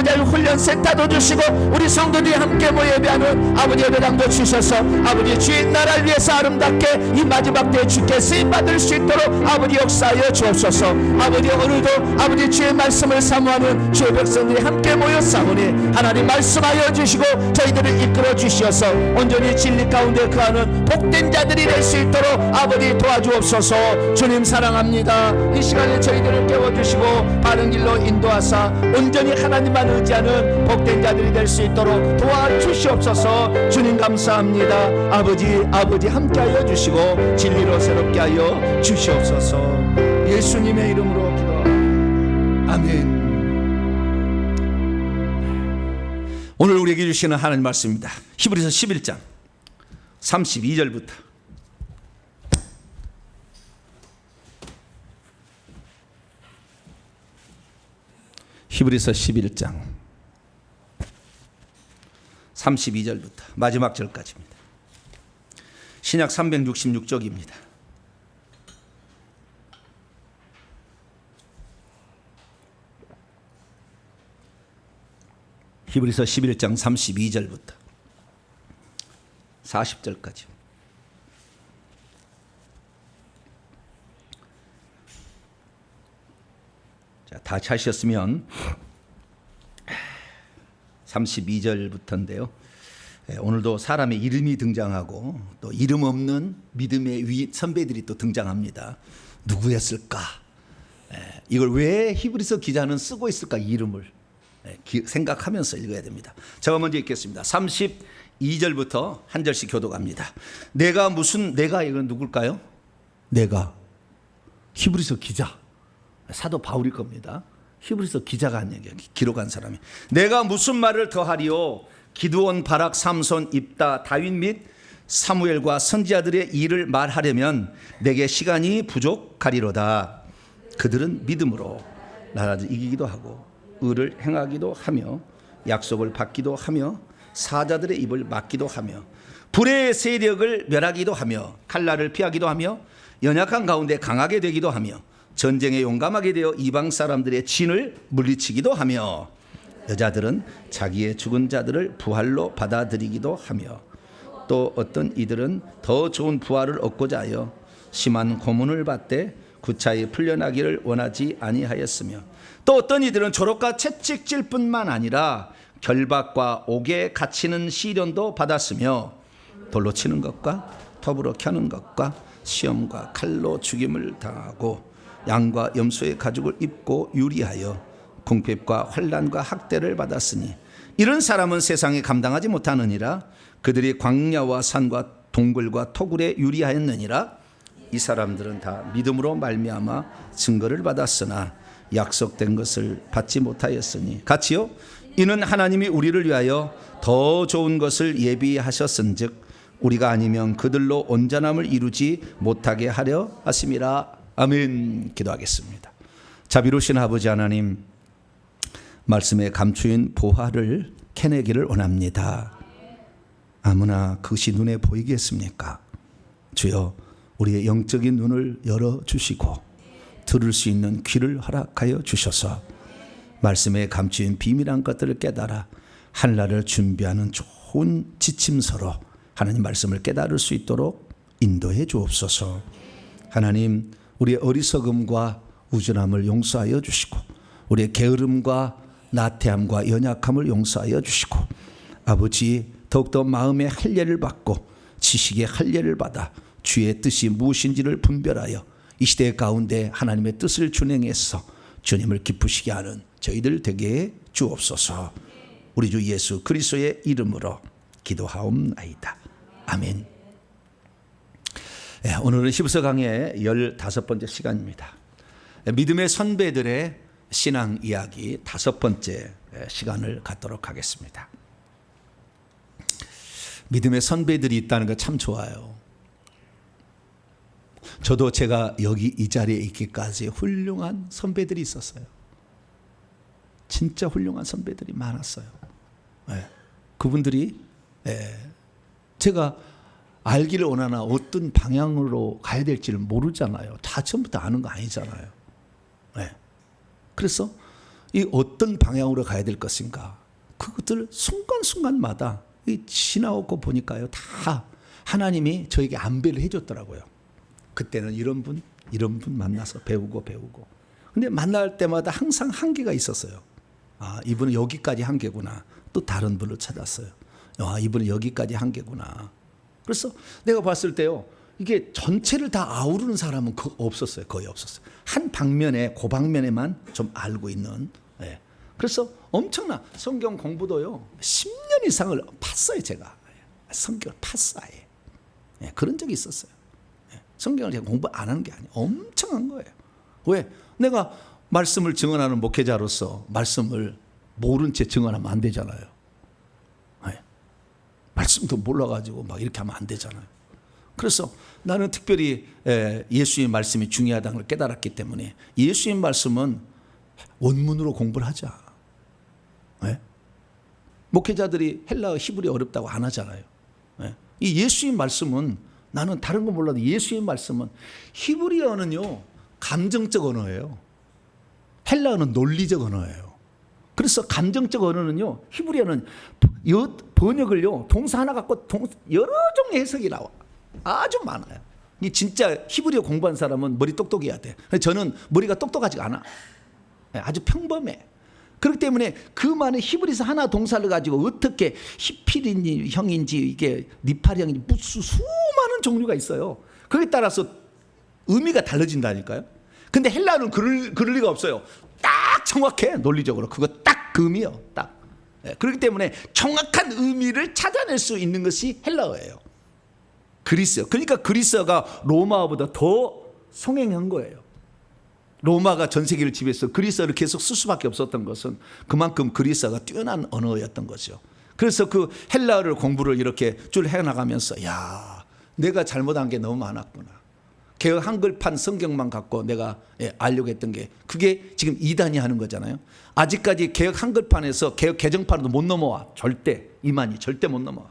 훈련센터도 주시고 우리 성도들이 함께 모여 예배하는 아버지 예배당도 주셔서 아버지 주의 나라를 위해서 아름답게 이 마지막 때에 주께 쓰임받을 수 있도록 아버지 역사하여 주옵소서. 아버지 오늘도 아버지 주의 말씀을 사모하는 주의 백성들이 함께 모여 싸우니 하나님 말씀하여 주시고 저희들을 이끌어 주시어서 온전히 진리 가운데 거하는 복된 자들이 될 수 있도록 아버지 도와주옵소서. 주님 사랑합니다. 이 시간에 저희들을 깨워주시고 바른 길로 인도하사 온전히 하나님만 의지하는 복된 자들이 될 수 있도록 도와주시옵소서. 주님 감사합니다. 아버지 함께하여 주시고 진리로 새롭게 하여 주시옵소서. 예수님의 이름으로 기도합니다. 아멘. 오늘 우리에게 주시는 하나님 말씀입니다. 히브리서 11장 32절부터 히브리서 11장 32절부터 마지막 절까지입니다. 신약 366쪽입니다. 히브리서 11장 32절부터 40절까지. 자, 다 찾으셨으면 32절부터인데요. 오늘도 사람의 이름이 등장하고 또 이름 없는 믿음의 선배들이 또 등장합니다. 누구였을까? 이걸 왜 히브리서 기자는 쓰고 있을까? 이름을 생각하면서 읽어야 됩니다. 제가 먼저 읽겠습니다. 32절부터 한 절씩 교독합니다. 내가 이건 누굴까요? 내가 히브리서 기자 사도 바울일 겁니다. 히브리서 기자가 한 얘기야. 기록한 사람이. 내가 무슨 말을 더하리요? 기드온, 바락, 삼손, 입다, 다윗 및 사무엘과 선지자들의 일을 말하려면 내게 시간이 부족하리로다. 그들은 믿음으로 나라를 이기기도 하고 의를 행하기도 하며 약속을 받기도 하며 사자들의 입을 막기도 하며 불의 세력을 멸하기도 하며 칼날을 피하기도 하며 연약한 가운데 강하게 되기도 하며 전쟁에 용감하게 되어 이방 사람들의 진을 물리치기도 하며 여자들은 자기의 죽은 자들을 부활로 받아들이기도 하며 또 어떤 이들은 더 좋은 부활을 얻고자 하여 심한 고문을 받되 구차히 풀려나기를 원하지 아니하였으며 또 어떤 이들은 조롱과 채찍질 뿐만 아니라 결박과 옥에 갇히는 시련도 받았으며 돌로 치는 것과 톱으로 켜는 것과 시험과 칼로 죽임을 당하고 양과 염소의 가죽을 입고 유리하여 궁핍과 환난과 학대를 받았으니 이런 사람은 세상에 감당하지 못하느니라. 그들이 광야와 산과 동굴과 토굴에 유리하였느니라. 이 사람들은 다 믿음으로 말미암아 증거를 받았으나 약속된 것을 받지 못하였으니 같이요 이는 하나님이 우리를 위하여 더 좋은 것을 예비하셨은즉 우리가 아니면 그들로 온전함을 이루지 못하게 하려 하심이라. 아멘. 기도하겠습니다. 자비로우신 아버지 하나님, 말씀에 감추인 보화를 캐내기를 원합니다. 아무나 그것이 눈에 보이겠습니까? 주여 우리의 영적인 눈을 열어주시고 들을 수 있는 귀를 허락하여 주셔서 말씀에 감추인 비밀한 것들을 깨달아 한날을 준비하는 좋은 지침서로 하나님 말씀을 깨달을 수 있도록 인도해 주옵소서. 하나님 우리의 어리석음과 우준함을 용서하여 주시고 우리의 게으름과 나태함과 연약함을 용서하여 주시고 아버지 더욱더 마음의 할례를 받고 지식의 할례를 받아 주의 뜻이 무엇인지를 분별하여 이 시대 가운데 하나님의 뜻을 준행해서 주님을 기쁘시게 하는 저희들 되게 해 주옵소서. 우리 주 예수 그리스도의 이름으로 기도하옵나이다. 아멘. 오늘은 히브리서 강의 15번째 시간입니다. 믿음의 선배들의 신앙 이야기 5번째 시간을 갖도록 하겠습니다. 믿음의 선배들이 있다는 거 참 좋아요. 저도 제가 여기 이 자리에 있기까지 훌륭한 선배들이 있었어요. 진짜 훌륭한 선배들이 많았어요. 그분들이 제가 알기를 원하나 어떤 방향으로 가야 될지를 모르잖아요. 다 처음부터 아는 거 아니잖아요. 그래서 이 어떤 방향으로 가야 될 것인가 그것들 순간순간마다 지나오고 보니까요 다 하나님이 저에게 안배를 해줬더라고요. 그때는 이런 분 만나서 배우고 근데 만날 때마다 항상 한계가 있었어요. 아, 이분은 여기까지 한계구나. 또 다른 분을 찾았어요. 아, 이분은 여기까지 한계구나. 그래서 내가 봤을 때요 이게 전체를 다 아우르는 사람은 없었어요. 거의 없었어요. 한 방면에 그 방면에만 좀 알고 있는. 그래서 엄청나 성경 공부도요 10년 이상을 팠어요. 제가 성경을 팠어요. 그런 적이 있었어요. 성경을 제가 공부 안 하는 게 아니에요. 엄청 한 거예요. 왜? 내가 말씀을 증언하는 목회자로서 말씀을 모른 채 증언하면 안 되잖아요. 말씀도 몰라가지고 막 이렇게 하면 안 되잖아요. 그래서 나는 특별히 예수의 말씀이 중요하다는 걸 깨달았기 때문에 예수의 말씀은 원문으로 공부를 하자. 목회자들이 헬라어 히브리 어렵다고 안 하잖아요. 이 예수의 말씀은 나는 다른 거 몰라도 예수의 말씀은 히브리어는요 감정적 언어예요. 헬라어는 논리적 언어예요. 그래서 감정적 언어는요 히브리어는 번역을요 동사 하나 갖고 여러 종류의 해석이 나와. 아주 많아요. 이 진짜 히브리어 공부한 사람은 머리 똑똑해야 돼. 저는 머리가 똑똑하지가 않아. 아주 평범해. 그렇기 때문에 그 많은 히브리서 하나 동사를 가지고 어떻게 히필인지 형인지 이게 니팔 형인지 무슨 수많은 종류가 있어요. 그에 따라서 의미가 달라진다니까요. 근데 헬라어는 그럴 리가 없어요. 딱 정확해. 논리적으로 그거 딱 그 의미요. 딱. 그렇기 때문에 정확한 의미를 찾아낼 수 있는 것이 헬라어예요. 그리스어. 그러니까 그리스어가 로마어보다 더 성행한 거예요. 로마가 전 세계를 지배해서 그리스어를 계속 쓸 수밖에 없었던 것은 그만큼 그리스어가 뛰어난 언어였던 거죠. 그래서 그 헬라어를 공부를 이렇게 줄 해나가면서 야, 내가 잘못한 게 너무 많았구나. 개혁 한글판 성경만 갖고 내가 알려고 했던 게 그게 지금 이단이 하는 거잖아요. 아직까지 개혁 한글판에서 개혁 개정판으로 못 넘어와. 절대 이만희 절대 못 넘어와.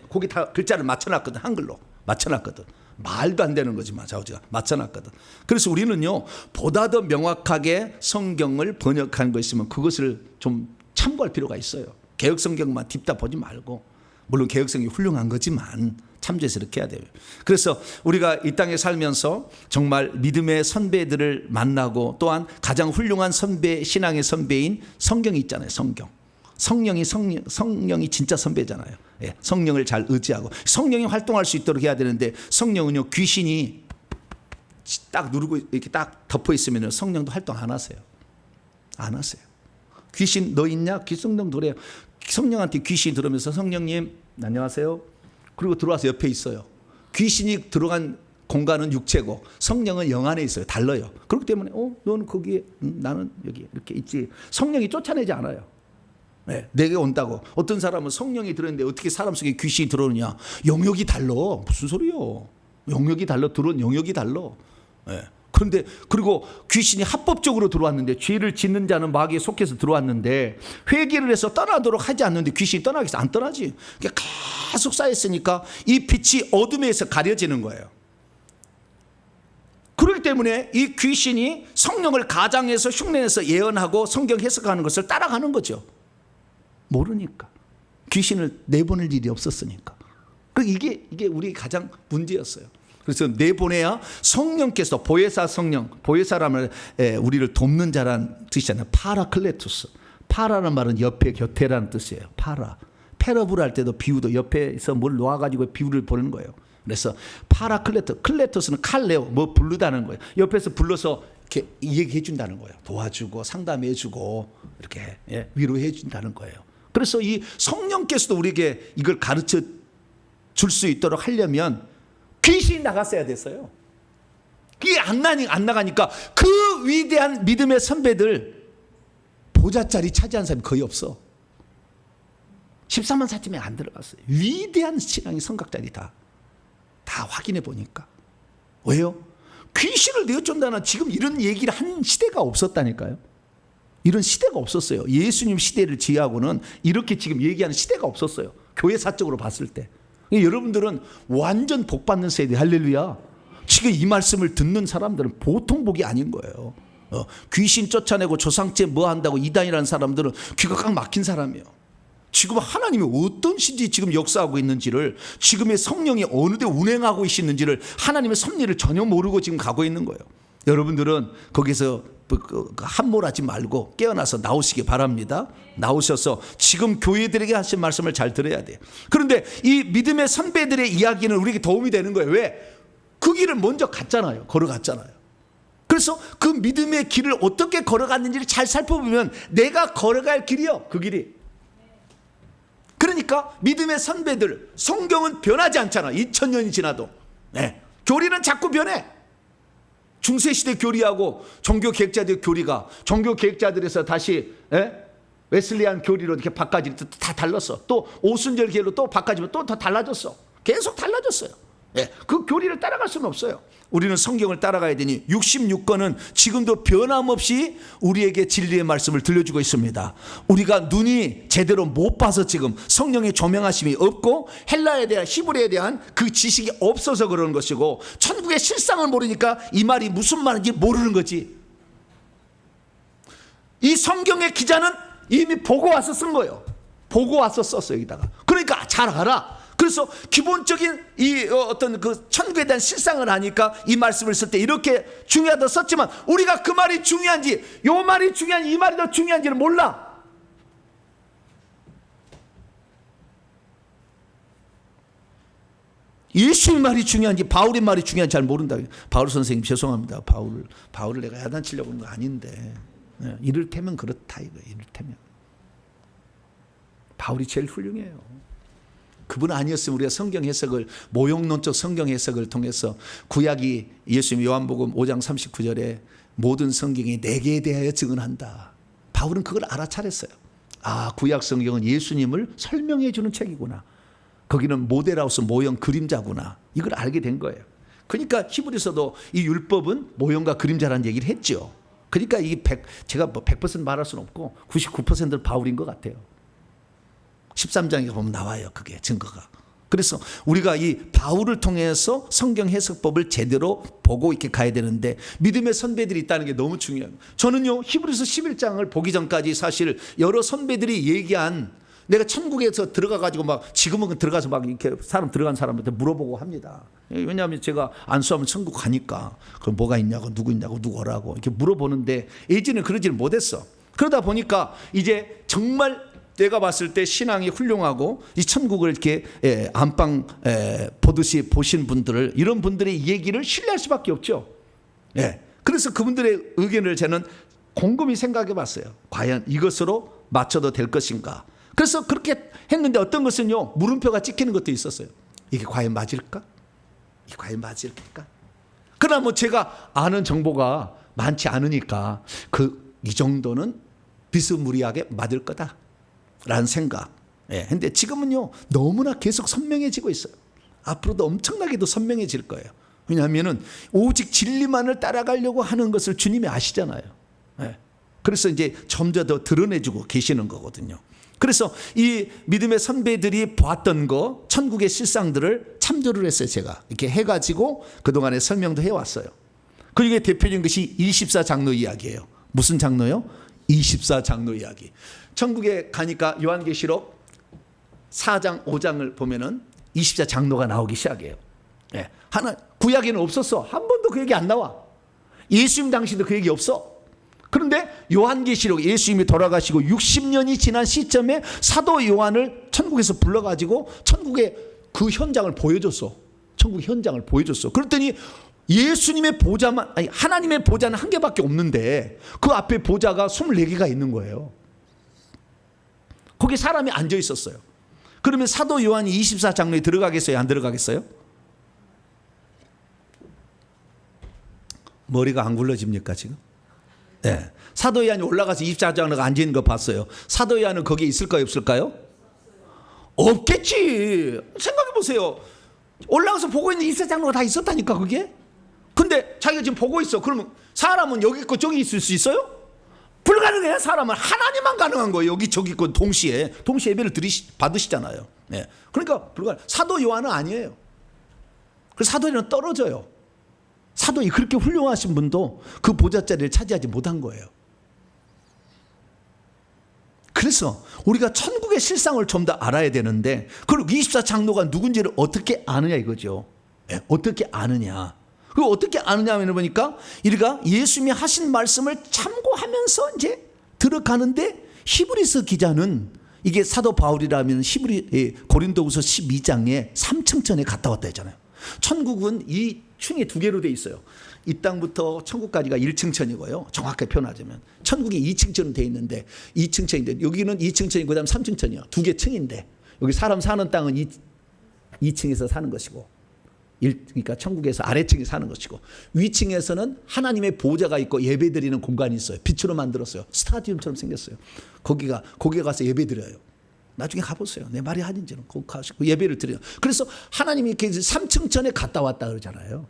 거기 다 글자를 맞춰놨거든. 한글로 맞춰놨거든. 말도 안 되는 거지만 자우지가 맞춰놨거든. 그래서 우리는요 보다 더 명확하게 성경을 번역한 거 있으면 그것을 좀 참고할 필요가 있어요. 개혁 성경만 딥다 보지 말고, 물론 개혁 성경이 훌륭한 거지만 참조해서 이렇게 해야 돼요. 그래서 우리가 이 땅에 살면서 정말 믿음의 선배들을 만나고 또한 가장 훌륭한 선배, 신앙의 선배인 성경이 있잖아요. 성령이 진짜 선배잖아요. 성령을 잘 의지하고 성령이 활동할 수 있도록 해야 되는데 성령은요 귀신이 딱 누르고 이렇게 딱 덮어 있으면 성령도 활동 안 하세요. 안 하세요. 귀신 너 있냐? 성령 들어요. 성령한테 귀신이 들어오면서 성령님 안녕하세요. 그리고 들어와서 옆에 있어요. 귀신이 들어간 공간은 육체고 성령은 영 안에 있어요. 달라요. 그렇기 때문에 너는 거기에 나는 여기 이렇게 있지. 성령이 쫓아내지 않아요. 내게 온다고. 어떤 사람은 성령이 들었는데 어떻게 사람 속에 귀신이 들어오느냐. 영역이 달라. 무슨 소리요. 영역이 달라. 들어온 영역이 달라. 그런데 그리고 귀신이 합법적으로 들어왔는데, 죄를 짓는 자는 마귀에 속해서 들어왔는데 회개를 해서 떠나도록 하지 않는데 귀신이 떠나겠어? 안 떠나지. 그러니까 계속 쌓였으니까 이 빛이 어둠에서 가려지는 거예요. 그렇기 때문에 이 귀신이 성령을 가장해서 흉내내서 예언하고 성경 해석하는 것을 따라가는 거죠. 모르니까. 귀신을 내보낼 일이 없었으니까. 이게 우리 가장 문제였어요. 그래서 내보내야 성령께서, 보혜사 성령, 보혜사라면 우리를 돕는 자란 뜻이잖아요. 파라클레투스. 파라는 말은 옆에, 곁에라는 뜻이에요. 파라. 패러블 할 때도 비유도 옆에서 뭘 놓아가지고 비유를 보는 거예요. 그래서 파라클레토, 클레토스는 칼레오, 뭐 부르다는 거예요. 옆에서 불러서 이렇게 얘기해 준다는 거예요. 도와주고 상담해 주고 이렇게 위로해 준다는 거예요. 그래서 이 성령께서도 우리에게 이걸 가르쳐 줄 수 있도록 하려면 귀신이 나갔어야 됐어요. 그게 안 나가니까 그 위대한 믿음의 선배들 보좌자리 차지한 사람이 거의 없어. 14만 4천명이 안 들어갔어요. 위대한 신앙의 성각자리 다 확인해 보니까. 왜요? 귀신을 내어준다는 지금 이런 얘기를 한 시대가 없었다니까요. 이런 시대가 없었어요. 예수님 시대를 지하고는 이렇게 지금 얘기하는 시대가 없었어요. 교회사적으로 봤을 때. 여러분들은 완전 복 받는 세대. 할렐루야. 지금 이 말씀을 듣는 사람들은 보통 복이 아닌 거예요. 귀신 쫓아내고 조상죄 뭐 한다고 이단이라는 사람들은 귀가 꽉 막힌 사람이에요. 지금 하나님이 어떤 시대에 지금 역사하고 있는지를, 지금의 성령이 어느 데 운행하고 있는지를, 하나님의 섭리를 전혀 모르고 지금 가고 있는 거예요. 여러분들은 거기서 함몰하지 말고 깨어나서 나오시기 바랍니다. 나오셔서 지금 교회들에게 하신 말씀을 잘 들어야 돼요. 그런데 이 믿음의 선배들의 이야기는 우리에게 도움이 되는 거예요. 왜? 그 길을 먼저 갔잖아요. 걸어갔잖아요. 그래서 그 믿음의 길을 어떻게 걸어갔는지를 잘 살펴보면 내가 걸어갈 길이요, 그 길이. 그러니까 믿음의 선배들, 성경은 변하지 않잖아. 2000년이 지나도. 교리는 자꾸 변해. 중세시대 교리하고 종교개혁자들의 교리가, 종교개혁자들에서 다시 웨슬리안 교리로 이렇게 바꿔질 때 다 달랐어. 또 오순절 교리로 또 바꿔지면 또 더 달라졌어. 계속 달라졌어요. 그 교리를 따라갈 수는 없어요. 우리는 성경을 따라가야 되니 66권은 지금도 변함없이 우리에게 진리의 말씀을 들려주고 있습니다. 우리가 눈이 제대로 못 봐서 지금 성령의 조명하심이 없고 헬라에 대한, 히브리에 대한 그 지식이 없어서 그러는 것이고, 천국의 실상을 모르니까 이 말이 무슨 말인지 모르는 거지. 이 성경의 기자는 이미 보고 와서 쓴 거예요. 보고 와서 썼어, 여기다가. 그러니까 잘 알아. 그래서 기본적인 이 어떤 그 천국에 대한 실상을 하니까 이 말씀을 쓸 때 이렇게 중요하다 썼지만, 우리가 그 말이 중요한지, 요 말이 중요한지, 이 말이 더 중요한지를 몰라. 예수의 말이 중요한지 바울의 말이 중요한지 잘 모른다. 바울 선생님 죄송합니다. 바울을 내가 야단치려고 하는 거 아닌데, 이를테면 그렇다 이거. 이를테면 바울이 제일 훌륭해요. 그분 아니었으면 우리가 성경 해석을, 모형론적 성경 해석을 통해서 구약이, 예수님 요한복음 5장 39절에 모든 성경이 내게 대하여 증언한다. 바울은 그걸 알아차렸어요. 아, 구약 성경은 예수님을 설명해 주는 책이구나. 거기는 모델하우스, 모형, 그림자구나. 이걸 알게 된 거예요. 그러니까 히브리서도 이 율법은 모형과 그림자라는 얘기를 했죠. 그러니까 제가 뭐 100% 말할 수는 없고 99%는 바울인 것 같아요. 13장에 보면 나와요. 그게 증거가. 그래서 우리가 이 바울을 통해서 성경 해석법을 제대로 보고 이렇게 가야 되는데, 믿음의 선배들이 있다는 게 너무 중요해요. 저는요, 히브리서 11장을 보기 전까지 사실 여러 선배들이 얘기한, 내가 천국에서 들어가가지고 막, 지금은 들어가서 막 이렇게 들어간 사람한테 물어보고 합니다. 왜냐하면 제가 안수하면 천국 가니까, 그럼 뭐가 있냐고, 누구 있냐고, 누구 오라고 이렇게 물어보는데, 예전에 그러지를 못했어. 그러다 보니까 이제 정말 내가 봤을 때 신앙이 훌륭하고 이 천국을 이렇게 안방 보듯이 보신 분들을, 이런 분들의 얘기를 신뢰할 수밖에 없죠. 그래서 그분들의 의견을 저는 곰곰이 생각해 봤어요. 과연 이것으로 맞춰도 될 것인가. 그래서 그렇게 했는데 어떤 것은요, 물음표가 찍히는 것도 있었어요. 이게 과연 맞을까? 이게 과연 맞을까? 그러나 뭐 제가 아는 정보가 많지 않으니까 이 정도는 비스무리하게 맞을 거다 라는 생각. 근데 지금은요, 너무나 계속 선명해지고 있어요. 앞으로도 엄청나게도 선명해질 거예요. 왜냐하면은 오직 진리만을 따라가려고 하는 것을 주님이 아시잖아요. 예. 그래서 이제 점점 더 드러내주고 계시는 거거든요. 그래서 이 믿음의 선배들이 보았던 거, 천국의 실상들을 참조를 했어요. 제가 이렇게 해가지고 그동안에 설명도 해왔어요. 그중에 대표적인 것이 24장로 이야기예요. 무슨 장로요? 24장로 이야기. 천국에 가니까 요한계시록 4장 5장을 보면은 24장로가 나오기 시작해요. 예. 구약에는 없었어. 한 번도 그 얘기 안 나와. 예수님 당시도 그 얘기 없어. 그런데 요한계시록, 예수님이 돌아가시고 60년이 지난 시점에 사도 요한을 천국에서 불러가지고 천국의 그 현장을 보여줬어. 천국 현장을 보여줬어. 그랬더니 예수님의 보좌만, 아니 하나님의 보좌는 한 개밖에 없는데 그 앞에 보좌가 24개가 있는 거예요. 거기 사람이 앉아 있었어요. 그러면 사도 요한이 24장로에 들어가겠어요? 안 들어가겠어요? 머리가 안 굴러집니까 지금? 네. 사도 요한이 올라가서 24장로가 앉아 있는 거 봤어요. 사도 요한은 거기에 있을까요? 없을까요? 없겠지. 생각해 보세요. 올라가서 보고 있는 24장로가 다 있었다니까 그게. 근데 자기가 지금 보고 있어. 그러면 사람은 여기 있고 저기 있을 수 있어요? 불가능해요. 사람은 하나님만 가능한 거예요. 여기 저기 있고 동시에 예배를 받으시잖아요. 네. 그러니까 사도 요한은 아니에요. 그래서 사도 요한은 떨어져요. 사도이 그렇게 훌륭하신 분도 그 보좌 자리를 차지하지 못한 거예요. 그래서 우리가 천국의 실상을 좀 더 알아야 되는데, 그리고 24장로가 누군지를 어떻게 아느냐 이거죠. 네, 어떻게 아느냐. 그 어떻게 아느냐면 보니까 우리가 예수님이 하신 말씀을 참고하면서 이제 들어가는데, 히브리서 기자는 이게 사도 바울이라면 고린도후서 12장에 3층 전에 갔다 왔다 했잖아요. 천국은 이 층이 두 개로 돼 있어요. 이 땅부터 천국까지가 1층 천이고요. 정확하게 표현하자면 천국이 2층 천으로 돼 있는데 2층 천인데 여기는 2층 천이고 그다음 3층 천이요. 두 개 층인데 여기 사람 사는 땅은 2층에서 사는 것이고, 그러니까 천국에서 아래층에 사는 것이고, 위층에서는 하나님의 보좌가 있고 예배드리는 공간이 있어요. 빛으로 만들었어요. 스타디움처럼 생겼어요. 거기에 가서 예배드려요. 나중에 가보세요. 내 말이 아닌지는 거기 가시고 예배를 드려요. 그래서 하나님이 이렇게 3층 전에 갔다 왔다 그러잖아요.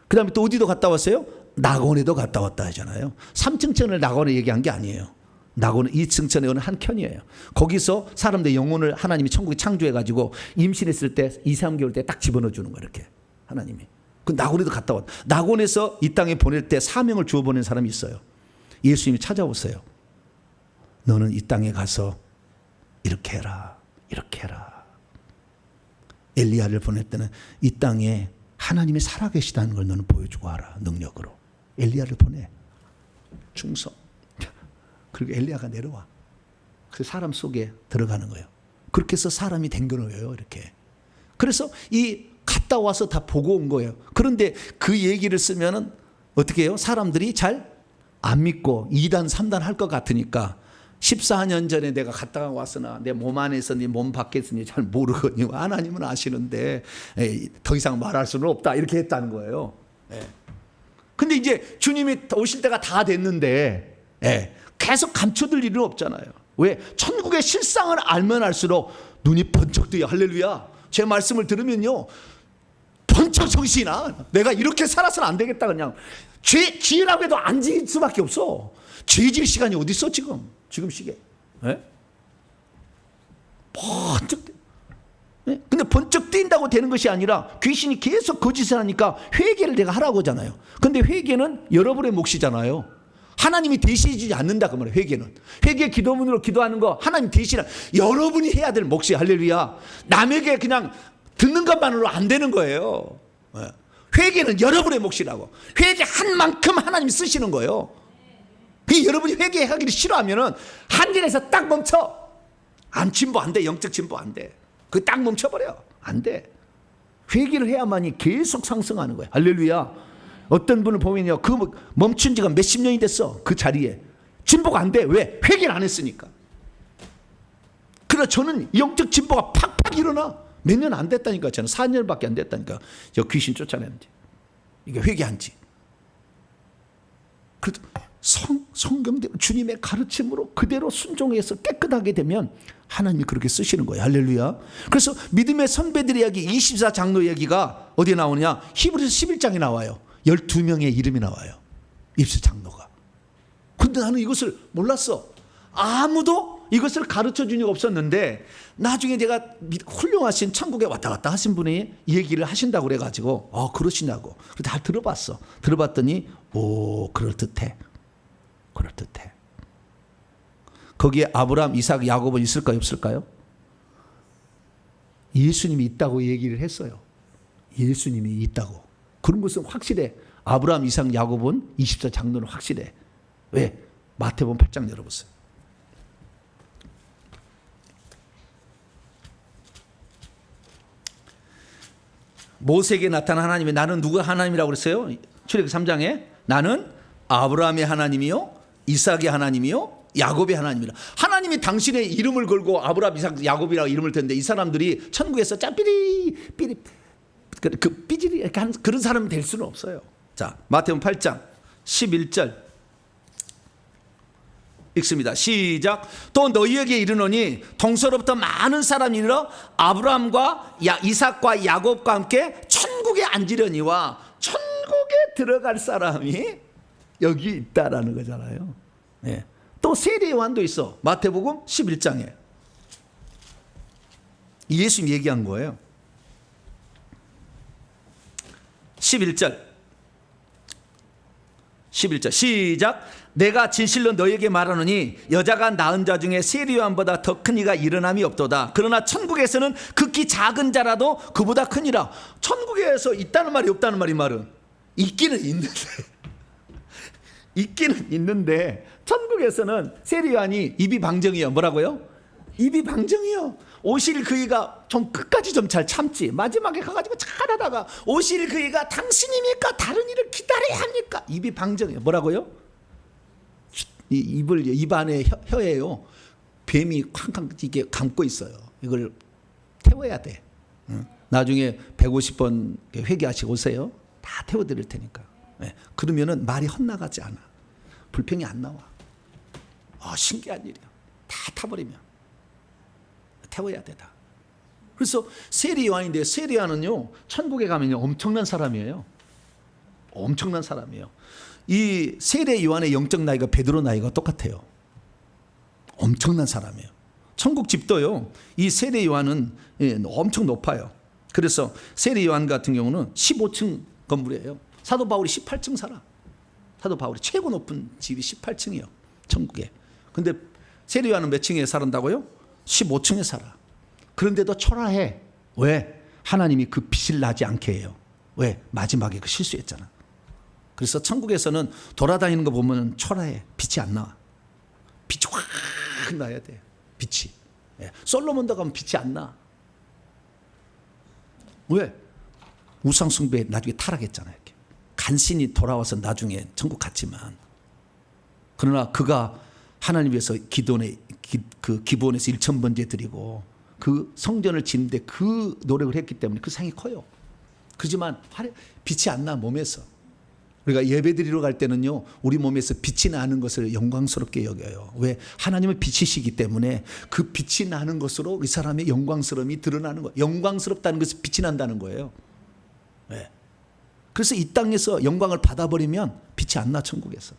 그 다음에 또 어디도 갔다 왔어요? 낙원에도 갔다 왔다 하잖아요. 3층 전을 낙원에 얘기한 게 아니에요. 낙원은 2층 전에 오는 한 켠이에요. 거기서 사람들의 영혼을 하나님이 천국에 창조해가지고 임신했을 때 2, 3개월 때 딱 집어넣어 주는 거예요. 이렇게 하나님이. 그 낙원에도 갔다 왔다. 낙원에서 이 땅에 보낼 때 사명을 주어 보낸 사람이 있어요. 예수님이 찾아오세요. 너는 이 땅에 가서 이렇게 해라, 이렇게 해라. 엘리야를 보낼 때는 이 땅에 하나님이 살아계시다는 걸 너는 보여주고 하라, 능력으로. 엘리야를 보내. 충성. 그리고 엘리야가 내려와. 그 사람 속에 들어가는 거예요. 그렇게 해서 사람이 된 거예요, 이렇게. 그래서 이 갔다 와서 다 보고 온 거예요. 그런데 그 얘기를 쓰면은 어떻게 해요? 사람들이 잘 안 믿고 2단, 3단 할 것 같으니까 14년 전에 내가 갔다가 왔으나 내 몸 안에서니 몸 밖에서니 잘 모르거든요. 하나님은 아시는데 더 이상 말할 수는 없다, 이렇게 했다는 거예요. 근데 이제 주님이 오실 때가 다 됐는데 계속 감춰둘 일은 없잖아요. 왜? 천국의 실상을 알면 알수록 눈이 번쩍 뜨여. 할렐루야. 제 말씀을 들으면요 번쩍 정신이 나. 내가 이렇게 살아서는 안 되겠다. 그냥 죄라고 해도 안 지을 수밖에 없어. 죄질 시간이 어디 있어 지금 시계. 번쩍. 근데 번쩍 뛴다고 되는 것이 아니라 귀신이 계속 거짓을 하니까 회개를 내가 하라고 하잖아요. 근데 회개는 여러분의 몫이잖아요. 하나님이 대신해 주지 않는다 그 말이에요. 회개 기도문으로 기도하는 거 하나님 대신해, 여러분이 해야 될 몫이. 할렐루야. 남에게 그냥 듣는 것만으로 안 되는 거예요. 회개는 여러분의 몫이라고. 회개한 만큼 하나님이 쓰시는 거예요. 여러분이 회개하기를 싫어하면은 한전에서 딱 멈춰. 안 진보 안 돼. 영적 진보 안 돼. 그 딱 멈춰버려. 안 돼. 회개를 해야만이 계속 상승하는 거예요. 할렐루야. 어떤 분을 보면요, 그 멈춘 지가 몇십 년이 됐어. 그 자리에 진보가 안 돼. 왜? 회개를 안 했으니까. 그러나 저는 영적 진보가 팍팍 일어나. 몇 년 안 됐다니까. 저는 4년밖에 안 됐다니까. 저 귀신 쫓아내는지. 이게 회개한지. 그래도 성경대로 주님의 가르침으로 그대로 순종해서 깨끗하게 되면 하나님이 그렇게 쓰시는 거예요. 할렐루야. 그래서 믿음의 선배들 이야기 24장로 얘기가 어디에 나오느냐, 히브리서 11장에 나와요. 12명의 이름이 나와요, 24장로가. 근데 나는 이것을 몰랐어. 아무도 이것을 가르쳐 준 적 없었는데 나중에 제가 훌륭하신 천국에 왔다 갔다 하신 분이 얘기를 하신다고 그래가지고 그러시냐고 다 들어봤어. 들어봤더니 그럴듯해. 거기에 아브라함, 이삭, 야곱은 있을까요, 없을까요? 예수님이 있다고 얘기를 했어요. 예수님이 있다고. 그런 것은 확실해. 아브라함, 이삭, 야곱은 24장로는 확실해. 왜? 마태복음 8장 열어보세요. 모세에게 나타난 하나님이, 나는 누가 하나님이라고 그랬어요? 출애굽기 3장에 나는 아브라함의 하나님이요, 이삭의 하나님이요, 야곱의 하나님이라. 하나님이 당신의 이름을 걸고 아브라함, 이삭, 야곱이라고 이름을 댔는데 이 사람들이 천국에서 삐리 삐지리 이렇게 하는 그런 사람이 될 수는 없어요. 자, 마태복음 8장 11절 읽습니다. 시작. 또 너희에게 이르노니 동서로부터 많은 사람이 일어 아브라함과 이삭과 야곱과 함께 천국에 앉으려니와 천국에 들어갈 사람이 여기 있다라는 거잖아요. 네. 또 세례 요한도 있어. 마태복음 11장에 예수님 얘기한 거예요. 11절 시작. 내가 진실로 너희에게 말하노니 여자가 낳은 자 중에 세례 요한보다 더 큰 이가 일어남이 없도다. 그러나 천국에서는 극히 작은 자라도 그보다 크니라. 천국에서 있다는 말이 없다는 말이 말은 있기는 있는데 천국에서는 세례 요한이 입이 방정이요. 뭐라고요? 입이 방정이요. 오실 그이가 좀 끝까지 좀 잘 참지. 마지막에 가가지고 잘하다가 오실 그이가 당신입니까? 다른 일을 기다려야 합니까? 입이 방정이요. 뭐라고요? 입 안에 혀예요. 뱀이 쾅쾅 이게 감고 있어요. 이걸 태워야 돼. 나중에 150번 회개하시고 오세요. 다 태워드릴 테니까. 그러면은 말이 헛나가지 않아. 불평이 안 나와. 신기한 일이야. 다 타버리면 태워야 되다. 그래서 세례 요한인데 세례 요한은요 천국에 가면요 엄청난 사람이에요. 엄청난 사람이에요. 이 세례 요한의 영적 나이가 베드로 나이가 똑같아요. 엄청난 사람이에요. 천국 집도요 이 세례 요한은 엄청 높아요. 그래서 세례 요한 같은 경우는 15층 건물이에요. 사도 바울이 18층 살아. 사도 바울이 최고 높은 집이 18층이에요 천국에. 근데 세례 요한은 몇 층에 살았다고요? 15층에 살아. 그런데도 초라해. 왜? 하나님이 그 빛을 나지 않게 해요. 왜? 마지막에 그 실수했잖아. 그래서 천국에서는 돌아다니는 거 보면 초라해. 빛이 안 나와. 빛이 확 나야 돼. 빛이. 솔로몬도 가면 빛이 안 나. 왜? 우상 숭배 나중에 타락했잖아요. 이렇게. 간신히 돌아와서 나중에 천국 갔지만, 그러나 그가 하나님 위해서 그 기본에서 1,000번째 드리고 그 성전을 짓는데 그 노력을 했기 때문에 그 상이 커요. 그렇지만 빛이 안 나 몸에서. 우리가 예배 드리러 갈 때는요 우리 몸에서 빛이 나는 것을 영광스럽게 여겨요. 왜? 하나님은 빛이시기 때문에 그 빛이 나는 것으로 이 사람의 영광스러움이 드러나는 거예요. 영광스럽다는 것은 빛이 난다는 거예요. 네. 그래서 이 땅에서 영광을 받아버리면 빛이 안 나. 천국에서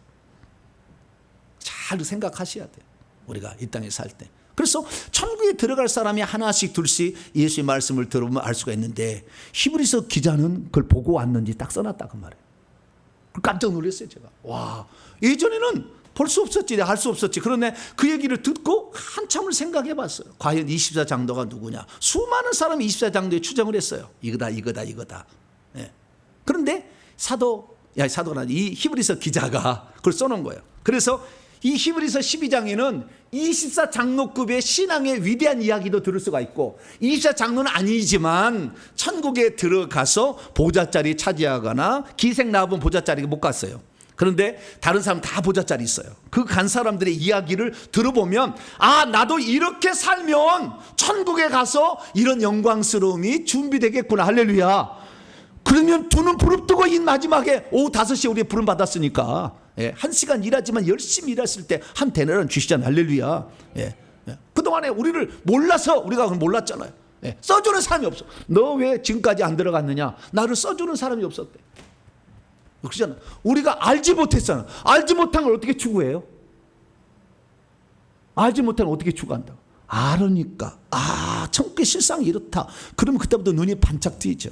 잘 생각하셔야 돼요. 우리가 이 땅에 살 때. 그래서 천국에 들어갈 사람이 하나씩 둘씩 예수의 말씀을 들으면 알 수가 있는데 히브리서 기자는 그걸 보고 왔는지 딱 써놨다 그 말이에요. 깜짝 놀랐어요 제가. 와, 예전에는 볼 수 없었지, 할 수 없었지. 그런데 그 얘기를 듣고 한참을 생각해 봤어요. 과연 24장로가 누구냐. 수많은 사람이 24장로에 추정을 했어요. 이거다. 네. 그런데 사도가 아니라 이 히브리서 기자가 그걸 써놓은 거예요. 그래서 이 히브리서 12장에는 24장로급의 신앙의 위대한 이야기도 들을 수가 있고 24장로는 아니지만 천국에 들어가서 보좌자리 차지하거나 기생 나와본 보좌자리에 못 갔어요. 그런데 다른 사람 다 보좌자리 있어요. 그 간 사람들의 이야기를 들어보면 나도 이렇게 살면 천국에 가서 이런 영광스러움이 준비되겠구나. 할렐루야. 그러면 두 눈 부릅뜨고 이 마지막에 오후 5시에 우리 부름 받았으니까 예, 1시간 일하지만 열심히 일했을 때 한 데나리온 주시잖아요. 할렐루야. 예, 예. 그동안에 우리를 몰라서 우리가 그걸 몰랐잖아요. 예, 써주는 사람이 없어. 너 왜 지금까지 안 들어갔느냐? 나를 써주는 사람이 없었대. 그렇잖아. 우리가 알지 못했잖아. 알지 못한 걸 어떻게 추구해요? 알지 못한 걸 어떻게 추구한다고? 알으니까 천국의 실상이 이렇다. 그러면 그때부터 눈이 반짝 뜨이죠.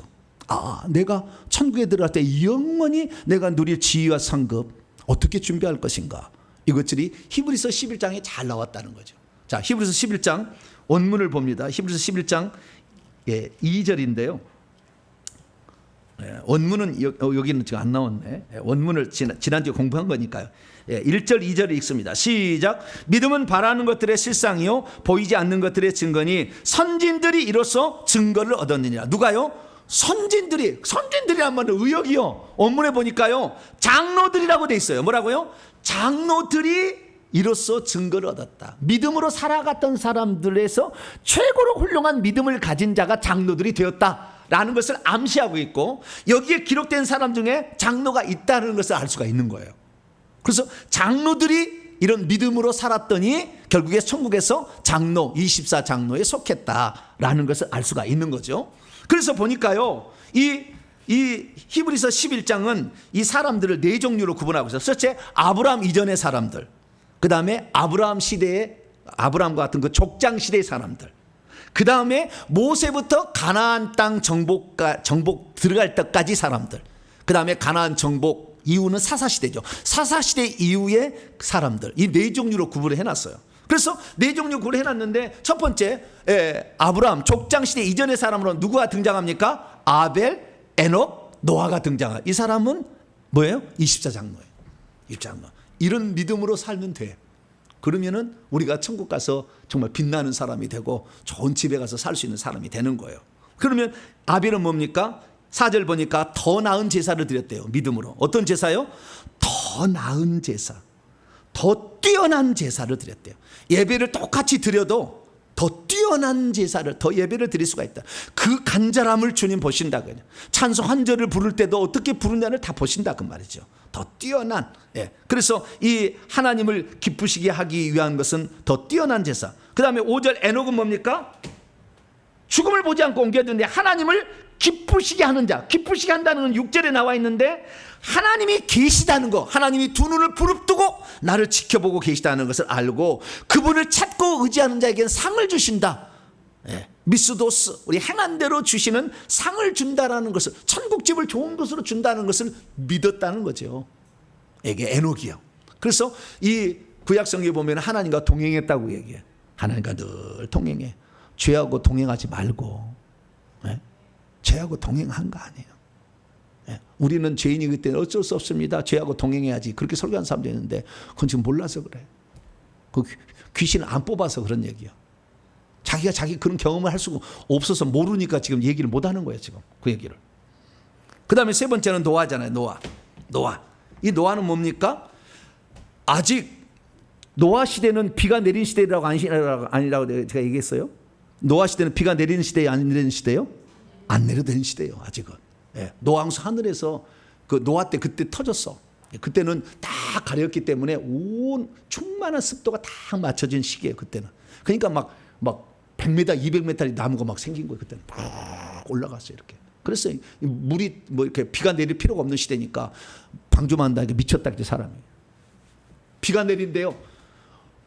내가 천국에 들어갈 때 영원히 내가 누릴 지위와 상급 어떻게 준비할 것인가. 이것들이 히브리서 11장에 잘 나왔다는 거죠. 자, 히브리서 11장 원문을 봅니다. 히브리서 11장 2절인데요. 원문은 여기는 지금 안 나왔네. 원문을 지난주에 공부한 거니까요. 1절 2절을 읽습니다. 시작. 믿음은 바라는 것들의 실상이요 보이지 않는 것들의 증거니 선진들이 이로써 증거를 얻었느니라. 누가요? 선진들이란 말은 의역이요. 원문에 보니까요 장로들이라고 돼 있어요. 뭐라고요? 장로들이 이로써 증거를 얻었다. 믿음으로 살아갔던 사람들에서 최고로 훌륭한 믿음을 가진 자가 장로들이 되었다라는 것을 암시하고 있고, 여기에 기록된 사람 중에 장로가 있다는 것을 알 수가 있는 거예요. 그래서 장로들이 이런 믿음으로 살았더니 결국에 천국에서 장로 24장로에 속했다라는 것을 알 수가 있는 거죠. 그래서 보니까요 이 히브리서 11장은 이 사람들을 네 종류로 구분하고 있어요. 첫째, 아브라함 이전의 사람들, 그 다음에 아브라함 시대의 아브라함과 같은 그 족장 시대의 사람들, 그 다음에 모세부터 가나안 땅 정복 들어갈 때까지 사람들, 그 다음에 가나안 정복 이후는 사사시대죠. 사사시대 이후의 사람들, 이 네 종류로 구분을 해놨어요. 그래서 네 종류 구분을 해놨는데 첫 번째 아브라함 족장시대 이전의 사람으로 누구가 등장합니까? 아벨, 에녹, 노아가 등장해요. 이 사람은 뭐예요? 24장로예요. 24장로. 이런 믿음으로 살면 돼. 그러면은 우리가 천국 가서 정말 빛나는 사람이 되고 좋은 집에 가서 살 수 있는 사람이 되는 거예요. 그러면 아벨은 뭡니까? 4절 보니까 더 나은 제사를 드렸대요. 믿음으로. 어떤 제사요? 더 나은 제사, 더 뛰어난 제사를 드렸대요. 예배를 똑같이 드려도 더 뛰어난 제사를, 더 예배를 드릴 수가 있다. 그 간절함을 주님 보신다. 그냥 찬송 한 절을 부를 때도 어떻게 부르냐를 다 보신다 그 말이죠. 더 뛰어난. 그래서 이 하나님을 기쁘시게 하기 위한 것은 더 뛰어난 제사. 그 다음에 5절 에녹은 뭡니까? 죽음을 보지 않고 옮겨졌는데 하나님을 기쁘시게 하는 자. 기쁘시게 한다는 건 6절에 나와 있는데 하나님이 계시다는 거, 하나님이 두 눈을 부릅뜨고 나를 지켜보고 계시다는 것을 알고 그분을 찾고 의지하는 자에게는 상을 주신다. 미스도스, 우리 행한 대로 주시는 상을 준다라는 것을, 천국집을 좋은 것으로 준다는 것을 믿었다는 거죠. 이게 에녹이요. 그래서 이 구약성경에 보면 하나님과 동행했다고 얘기해. 하나님과 늘 동행해. 죄하고 동행하지 말고. 죄하고 동행한 거 아니에요. 우리는 죄인이기 때문에 어쩔 수 없습니다. 죄하고 동행해야지. 그렇게 설교하는 사람도 있는데 그건 지금 몰라서 그래. 그 귀신을 안 뽑아서 그런 얘기야. 자기가 자기 그런 경험을 할 수가 없어서 모르니까 지금 얘기를 못 하는 거예요. 지금 그 얘기를. 그 다음에 세 번째는 노아잖아요. 노아. 이 노아는 뭡니까? 아직 노아 시대는 비가 내린 시대라고 아니라고 제가 얘기했어요. 노아 시대는 비가 내리는 시대예요? 안 내리는 시대예요? 안 내려되는 시대예요. 아직은. 노아 홍수 하늘에서 그 노아 때 그때 터졌어. 그때는 다 가렸기 때문에 온 충만한 습도가 다 맞춰진 시기예요. 그때는. 그러니까 막 100m, 200m짜리 나무가 막 생긴 거예요. 그때는 막 올라갔어요. 이렇게. 그래서 물이 뭐 이렇게 비가 내릴 필요가 없는 시대니까 방주만 한다. 이게 미쳤다. 그때 사람이. 비가 내린대요.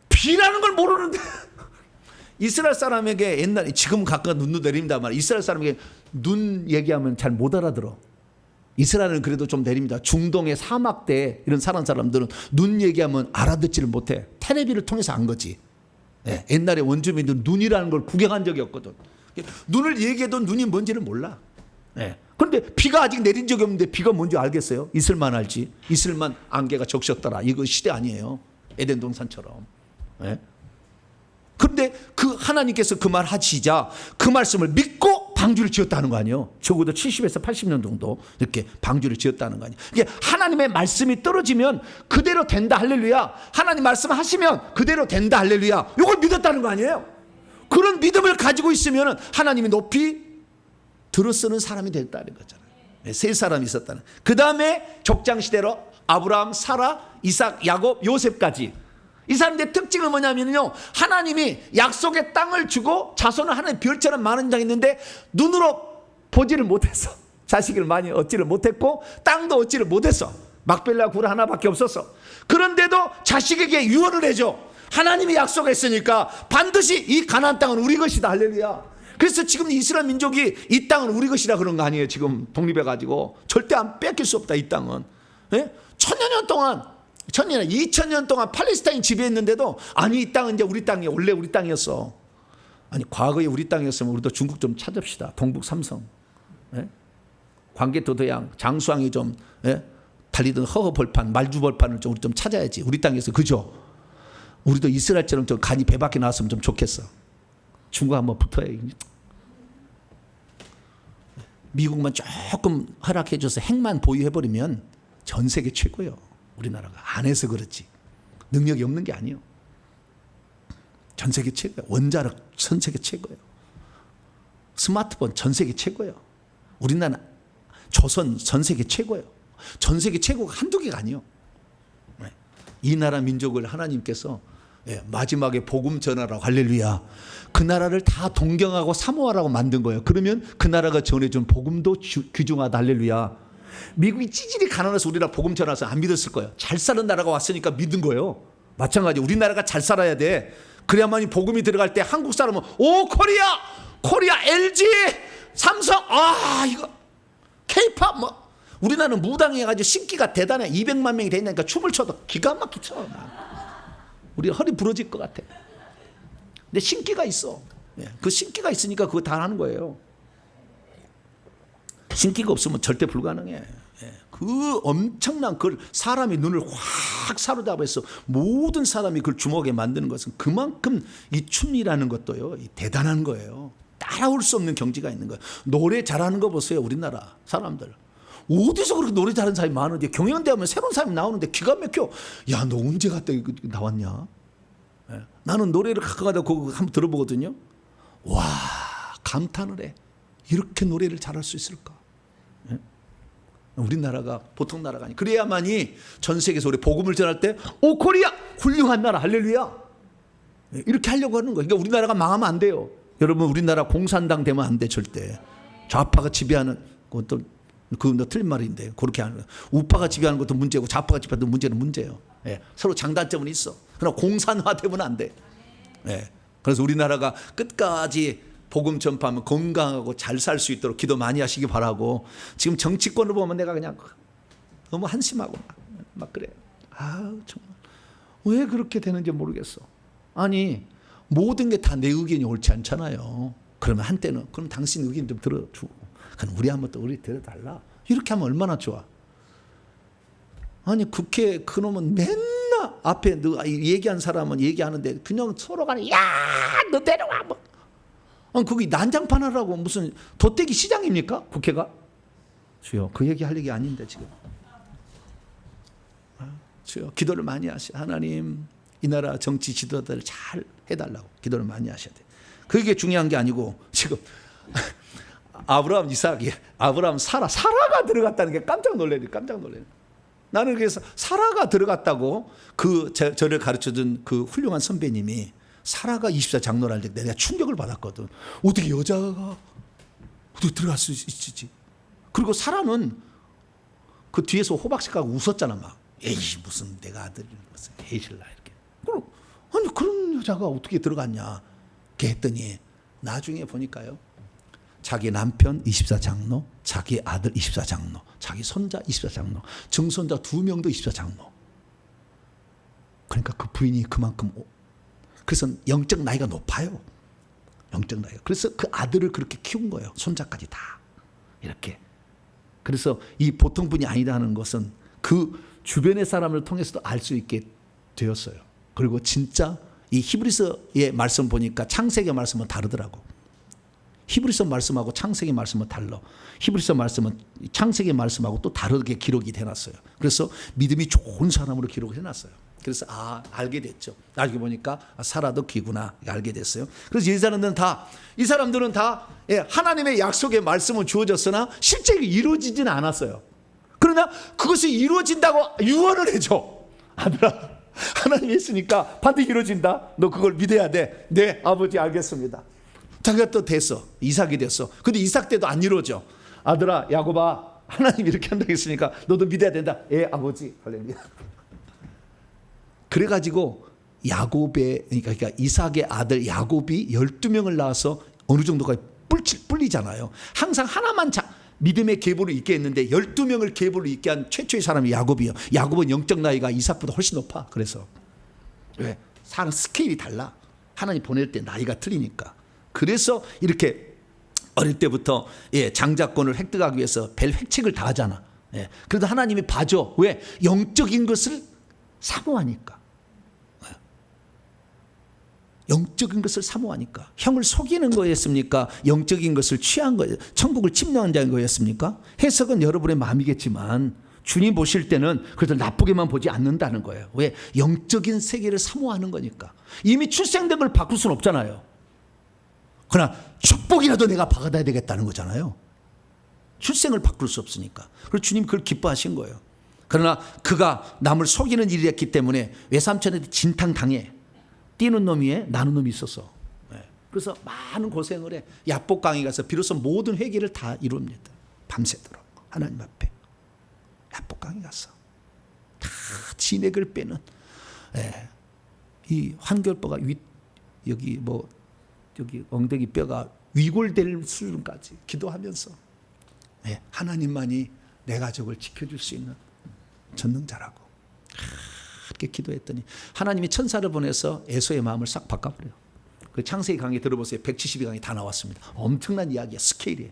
비라는 걸 모르는데. 이스라엘 사람에게 옛날에, 지금 가끔 눈도 내립니다. 이스라엘 사람에게 눈 얘기하면 잘 못 알아들어. 이스라엘은 그래도 좀 내립니다. 중동의 사막 때 이런 사람들은 눈 얘기하면 알아듣지를 못해. 텔레비를 통해서 안 거지. 옛날에 원주민들은 눈이라는 걸 구경한 적이 없거든. 눈을 얘기해도 눈이 뭔지를 몰라. 그런데 비가 아직 내린 적이 없는데 비가 뭔지 알겠어요? 이슬만 알지. 이슬만 안개가 적셨더라. 이거 시대 아니에요. 에덴 동산처럼. 그런데 그 하나님께서 그 말 하시자 그 말씀을 믿고 방주를 지었다는 거 아니에요. 적어도 70에서 80년 정도 이렇게 방주를 지었다는 거 아니에요. 이게 하나님의 말씀이 떨어지면 그대로 된다. 할렐루야. 하나님 말씀하시면 그대로 된다. 할렐루야. 이걸 믿었다는 거 아니에요. 그런 믿음을 가지고 있으면 하나님이 높이 들어쓰는 사람이 됐다는 거잖아요. 세 사람이 있었다는. 그 다음에 족장시대로 아브라함, 사라, 이삭, 야곱, 요셉까지. 이 사람들의 특징은 뭐냐면요, 하나님이 약속의 땅을 주고 자손은 하나님 별처럼 많은 자 있는데 눈으로 보지를 못했어. 자식을 많이 얻지를 못했고 땅도 얻지를 못했어. 막벨라 굴 하나밖에 없었어. 그런데도 자식에게 유언을 해줘. 하나님이 약속했으니까 반드시 이 가나안 땅은 우리 것이다. 할렐루야. 그래서 지금 이스라엘 민족이 이 땅은 우리 것이다 그런 거 아니에요. 지금 독립해가지고 절대 안 뺏길 수 없다. 이 땅은. 예? 1000년 동안 2000년 동안 팔레스타인 지배했는데도 아니 이 땅은 이제 우리 땅이야. 원래 우리 땅이었어. 아니 과거에 우리 땅이었으면 우리도 중국 좀 찾읍시다. 동북 삼성, 예? 광개토도양, 장수왕이 좀, 예? 달리던 허허벌판, 말주벌판을 좀 우리 좀 찾아야지. 우리 땅에서. 그죠? 우리도 이스라엘처럼 좀 간이 배 밖에 나왔으면 좀 좋겠어. 중국 한번 붙어야. 미국만 조금 허락해줘서 핵만 보유해버리면 전 세계 최고예요. 우리나라가 안 해서 그렇지 능력이 없는 게 아니에요. 전 세계 최고예요. 원자력 전 세계 최고예요. 스마트폰 전 세계 최고예요. 우리나라 조선 전 세계 최고예요. 전 세계 최고가 한두 개가 아니에요. 이 나라 민족을 하나님께서 마지막에 복음 전하라고, 할렐루야, 그 나라를 다 동경하고 사모하라고 만든 거예요. 그러면 그 나라가 전해준 복음도 귀중하다. 할렐루야. 미국이 찌질이 가난해서 우리나라 복음 전해서 안 믿었을 거예요. 잘 사는 나라가 왔으니까 믿은 거예요. 마찬가지 우리나라가 잘 살아야 돼. 그래야만이 복음이 들어갈 때 한국 사람은 오 코리아 LG 삼성 이거 K-팝 뭐 우리나라는 무당해가지고 신기가 대단해. 200만 명이 되니까 춤을 춰도 기가 막히게 춰. 우리 허리 부러질 것 같아. 근데 신기가 있어. 그 신기가 있으니까 그거 다 하는 거예요. 신기가 없으면 절대 불가능해. 그 엄청난 그 사람의 눈을 확 사로잡아서 모든 사람이 그걸 주목하게 만드는 것은 그만큼 이 춤이라는 것도요 대단한 거예요. 따라올 수 없는 경지가 있는 거예요. 노래 잘하는 거 보세요. 우리나라 사람들 어디서 그렇게 노래 잘하는 사람이 많은데 경연대 하면 새로운 사람이 나오는데 기가 막혀. 야, 너 언제 갔다 나왔냐? 나는 노래를 가끔 가다 그거 한번 들어보거든요. 와, 감탄을 해. 이렇게 노래를 잘할 수 있을까? 우리나라가 보통 나라가 아니. 그래야만이 전 세계에서 우리 복음을 전할 때 오 코리아 훌륭한 나라. 할렐루야. 이렇게 하려고 하는 거예요. 그러니까 우리나라가 망하면 안 돼요. 여러분 우리나라 공산당 되면 안 돼. 절대. 좌파가 지배하는 것도 그건 틀린 말인데 그렇게 하는 거예요. 우파가 지배하는 것도 문제고 좌파가 지배하는 문제는 문제예요. 서로 장단점은 있어. 그러나 공산화되면 안 돼. 그래서 우리나라가 끝까지 복음 전파하면 건강하고 잘 살 수 있도록 기도 많이 하시기 바라고. 지금 정치권을 보면 내가 그냥 너무 한심하고 막 그래. 정말 왜 그렇게 되는지 모르겠어. 아니 모든 게 다 내 의견이 옳지 않잖아요. 그러면 한때는 그럼 당신 의견 좀 들어주고 그럼 우리 한번 또 우리 들어달라. 이렇게 하면 얼마나 좋아. 아니 국회 그놈은 맨날 앞에 너 얘기한 사람은 얘기하는데 그냥 서로 간에 야 너 데려와 뭐. 그게 난장판 하라고 무슨 돗대기 시장입니까? 국회가? 주여 그 얘기 할 얘기 아닌데 지금. 주여 기도를 많이 하셔. 하나님 이 나라 정치 지도자들 잘 해달라고 기도를 많이 하셔야 돼. 그게 중요한 게 아니고 지금 아브라함 이삭이 아브라함 사라가 들어갔다는 게 깜짝 놀래요. 나는 그래서 사라가 들어갔다고 저를 가르쳐준 그 훌륭한 선배님이 사라가 24 장로를 할 때 내가 충격을 받았거든. 어떻게 여자가 어떻게 들어갈 수 있지? 그리고 사라는 그 뒤에서 호박씨가고 웃었잖아. 막 에이 무슨 내가 아들 무슨 에이실라 이렇게. 그럼 아니 그런 여자가 어떻게 들어갔냐? 이렇게 했더니 나중에 보니까요. 자기 남편 24 장로, 자기 아들 24 장로, 자기 손자 24 장로, 증손자 2명도 24 장로. 그러니까 그 부인이 그만큼 그래서 영적 나이가 높아요. 영적 나이가. 그래서 그 아들을 그렇게 키운 거예요. 손자까지 다 이렇게. 그래서 이 보통 분이 아니라는 것은 그 주변의 사람을 통해서도 알 수 있게 되었어요. 그리고 진짜 이 히브리서의 말씀 보니까 창세기 말씀은 다르더라고. 히브리서 말씀하고 창세기 말씀은 달라. 히브리서 말씀은 창세기 말씀하고 또 다르게 기록이 돼놨어요. 그래서 믿음이 좋은 사람으로 기록을 해놨어요. 그래서 알게 됐죠. 알게 보니까 사라도 귀구나 알게 됐어요. 그래서 이 사람들은 다 하나님의 약속의 말씀은 주어졌으나 실제 이루어지지는 않았어요. 그러나 그것이 이루어진다고 유언을 해줘. 아들아, 하나님이 있으니까 반드시 이루어진다. 너 그걸 믿어야 돼. 네, 아버지 알겠습니다. 자기가 또 됐어. 이삭이 됐어. 근데 이삭 때도 안 이루어져. 아들아, 야곱아, 하나님이 이렇게 한다고 했으니까 너도 믿어야 된다. 예, 아버지. 할렐루야. 그래가지고 야곱의, 그러니까 이삭의 아들 야곱이 12명을 낳아서 어느 정도까지 뿔리잖아요. 항상 하나만 믿음의 계보를 있게 했는데 12명을 계보를 있게 한 최초의 사람이 야곱이에요. 야곱은 영적 나이가 이삭보다 훨씬 높아. 그래서 왜? 사람 스케일이 달라. 하나님 보낼 때 나이가 틀리니까. 그래서 이렇게 어릴 때부터 장자권을 획득하기 위해서 별 획책을 다 하잖아. 그래도 하나님이 봐줘. 왜? 영적인 것을 사모하니까. 영적인 것을 사모하니까. 형을 속이는 거였습니까? 영적인 것을 취한 거예요. 천국을 침노한 자인 거였습니까? 해석은 여러분의 마음이겠지만 주님 보실 때는 그래도 나쁘게만 보지 않는다는 거예요. 왜? 영적인 세계를 사모하는 거니까. 이미 출생된 걸 바꿀 수는 없잖아요. 그러나 축복이라도 내가 받아야 되겠다는 거잖아요. 출생을 바꿀 수 없으니까. 그래서 주님 그걸 기뻐하신 거예요. 그러나 그가 남을 속이는 일이 했기 때문에 외삼촌한테 진탕당해. 뛰는 놈이 나는 놈이 있었어. 그래서 많은 고생을 해. 야복강에 가서 비로소 모든 회개를 다 이룹니다. 밤새도록 하나님 앞에 야복강에 가서 다 진액을 빼는 이 환절뼈가 여기 엉덩이 뼈가 위골될 수준까지 기도하면서 하나님만이 내 가족을 지켜줄 수 있는 전능자라고 그렇게 기도했더니 하나님이 천사를 보내서 에서의 마음을 싹 바꿔버려요. 그 창세기 강의 들어보세요. 172강이 다 나왔습니다. 엄청난 이야기야. 스케일이.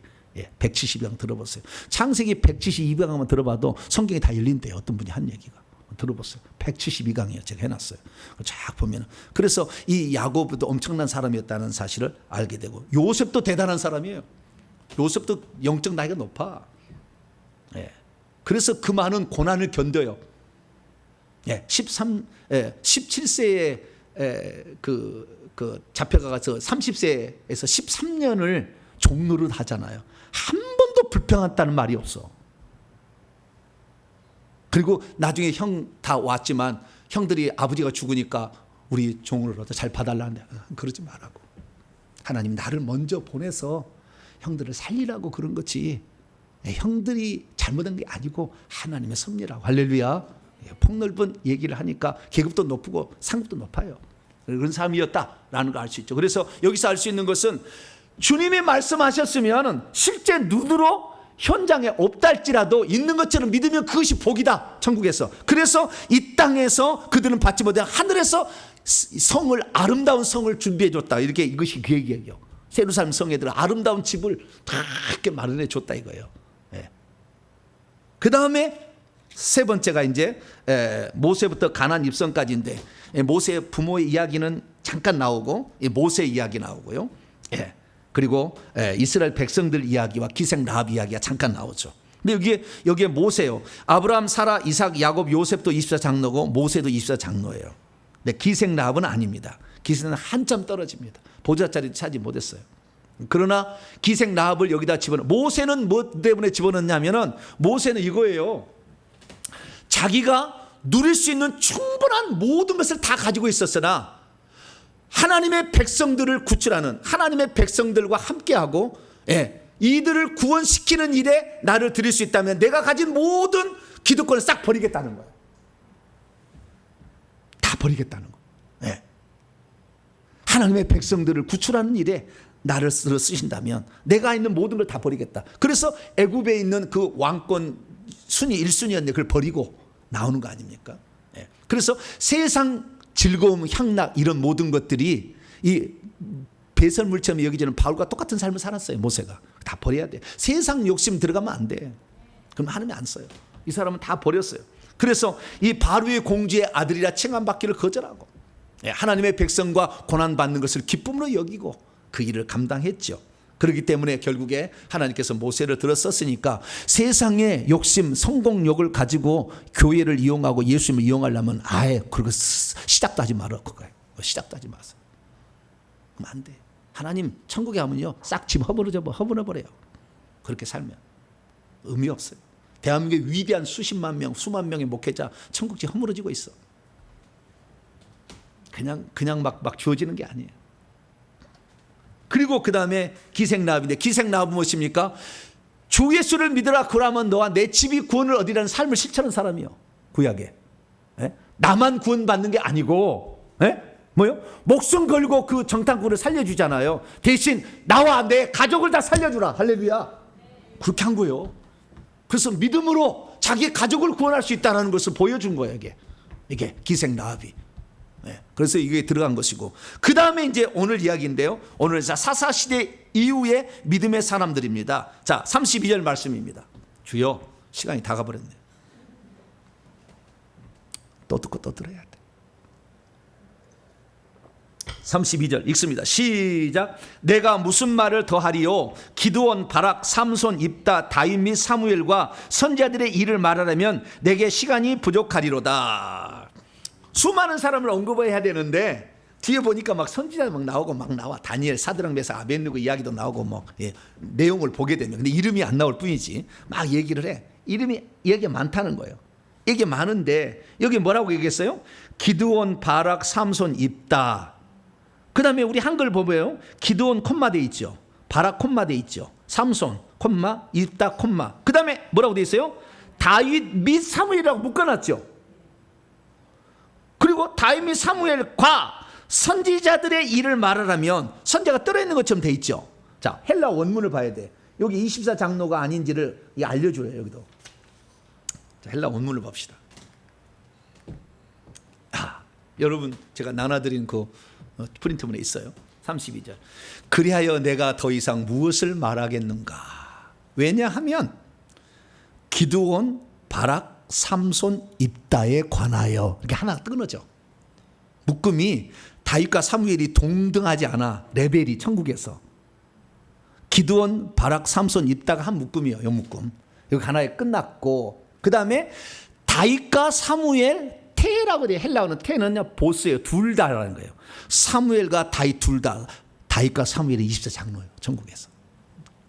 172강 들어보세요. 창세기 172강만 들어봐도 성경이 다 열린대요. 어떤 분이 한 얘기가. 들어보세요. 172강이요. 제가 해놨어요. 쫙 보면. 그래서 이 야곱도 엄청난 사람이었다는 사실을 알게 되고 요셉도 대단한 사람이에요. 요셉도 영적 나이가 높아. 그래서 그 많은 고난을 견뎌요. 17세에 잡혀가서 30세에서 13년을 종노릇 하잖아요. 한 번도 불평했다는 말이 없어. 그리고 나중에 형 다 왔지만 형들이 아버지가 죽으니까 우리 종을 얻어 잘 봐달라는데 그러지 말라고. 하나님 나를 먼저 보내서 형들을 살리라고 그런 거지. 형들이 잘못한 게 아니고 하나님의 섭리라고. 할렐루야. 폭넓은 얘기를 하니까 계급도 높고 상급도 높아요. 그런 사람이었다라는 걸 알 수 있죠. 그래서 여기서 알 수 있는 것은 주님이 말씀하셨으면 실제 눈으로 현장에 없다 할지라도 있는 것처럼 믿으면 그것이 복이다. 천국에서. 그래서 이 땅에서 그들은 받지 못한 하늘에서 성을 아름다운 성을 준비해 줬다. 이렇게 이것이 그 얘기예요. 예루살렘 성에들 아름다운 집을 다 이렇게 마련해 줬다 이거예요. 그 다음에 세 번째가 이제 모세부터 가나안 입성까지인데 모세의 부모의 이야기는 잠깐 나오고 모세 이야기 나오고요. 그리고 이스라엘 백성들 이야기와 기생 라합 이야기가 잠깐 나오죠. 근데 여기에 모세요. 아브라함, 사라, 이삭, 야곱, 요셉도 24 장로고 모세도 24 장로예요. 근데 기생 라합은 아닙니다. 기생은 한참 떨어집니다. 보좌자리도 차지 못했어요. 그러나 기생 라합을 여기다 집어넣어. 모세는 뭐 때문에 집어넣냐면은 모세는 이거예요. 자기가 누릴 수 있는 충분한 모든 것을 다 가지고 있었으나 하나님의 백성들을 구출하는 하나님의 백성들과 함께하고 이들을 구원시키는 일에 나를 드릴 수 있다면 내가 가진 모든 기득권을 싹 버리겠다는 거예요. 다 버리겠다는 거예요. 하나님의 백성들을 구출하는 일에 나를 쓰신다면 내가 있는 모든 걸 다 버리겠다. 그래서 애굽에 있는 그 왕권 순위 1순위였는데 그걸 버리고 나오는 거 아닙니까? 그래서 세상 즐거움, 향락 이런 모든 것들이 이 배설물처럼 여기지는 바울과 똑같은 삶을 살았어요. 모세가 다 버려야 돼. 세상 욕심 들어가면 안 돼. 그럼 하나님이 안 써요. 이 사람은 다 버렸어요. 그래서 이 바로의 공주의 아들이라 칭함받기를 거절하고 하나님의 백성과 고난받는 것을 기쁨으로 여기고 그 일을 감당했죠. 그렇기 때문에 결국에 하나님께서 모세를 들어 썼으니까 세상의 욕심, 성공욕을 가지고 교회를 이용하고 예수님을 이용하려면 아예 그거 시작도 하지 말아. 그거예요. 시작도 하지 마세요. 그럼 안 돼. 하나님 천국에 가면요 싹 집 허물어버려요. 그렇게 살면 의미 없어요. 대한민국의 위대한 수십만 명, 수만 명의 목회자 천국집 허물어지고 있어. 그냥 막 주어지는 게 아니에요. 그리고 그 다음에 기생라합인데, 기생라합은 무엇입니까? 주 예수를 믿으라 그러면 너와 내 집이 구원을 얻으라는 삶을 실천하는 사람이요. 구약에. 예? 나만 구원받는 게 아니고, 예? 뭐요? 목숨 걸고 그 정탐꾼을 살려주잖아요. 대신 나와 내 가족을 다 살려주라. 할렐루야. 그렇게 한 거예요. 그래서 믿음으로 자기 가족을 구원할 수 있다는 것을 보여준 거예요. 이게 기생라합이. 네, 그래서 이게 들어간 것이고, 그 다음에 이제 오늘 이야기인데요. 오늘 사사시대 이후의 믿음의 사람들입니다. 자, 32절 말씀입니다. 주여, 시간이 다 가버렸네. 또 듣고 또 들어야 돼. 32절 읽습니다. 시작. 내가 무슨 말을 더하리요? 기드온, 바락, 삼손, 입다, 다윗 및 사무엘과 선지자들의 일을 말하려면 내게 시간이 부족하리로다. 수많은 사람을 언급해야 되는데 뒤에 보니까 막 선지자 막 나오고 막 나와. 다니엘, 사드락, 메삭, 아벳느고 이야기도 나오고 뭐 내용을 보게 되면, 근데 이름이 안 나올 뿐이지 막 얘기를 해. 이름이 얘기가 많다는 거예요. 얘기 많은데 여기 뭐라고 얘기했어요? 기드온, 바락, 삼손, 입다. 그 다음에 우리 한글 보면요, 기드온 콤마 돼 있죠. 바락 콤마 돼 있죠. 삼손 콤마, 입다 콤마. 그 다음에 뭐라고 돼 있어요? 다윗 및 사무엘이라고 묶어놨죠. 그리고 다윗 및 사무엘과 선지자들의 일을 말하라면 선지자가 떨어있는 것처럼 돼 있죠. 자, 헬라 원문을 봐야 돼. 여기 24장로가 아닌지를 알려줘요. 여기도. 자, 헬라 원문을 봅시다. 여러분, 제가 나눠드린 그 프린트문에 있어요. 32절. 그리하여 내가 더 이상 무엇을 말하겠는가? 왜냐하면 기드온, 바락, 삼손, 입다에 관하여, 이렇게 하나 끊어져. 묶음이 다윗과 사무엘이 동등하지 않아. 레벨이 천국에서 기드온, 바락, 삼손, 입다가 한 묶음이에요. 요 묶음 여기 하나에 끝났고, 그 다음에 다윗과 사무엘, 테라고 돼요. 헬라어는 테는요 보스예요. 둘 다라는 거예요. 사무엘과 다윗 둘 다. 다윗과 사무엘이 24장로예요. 천국에서.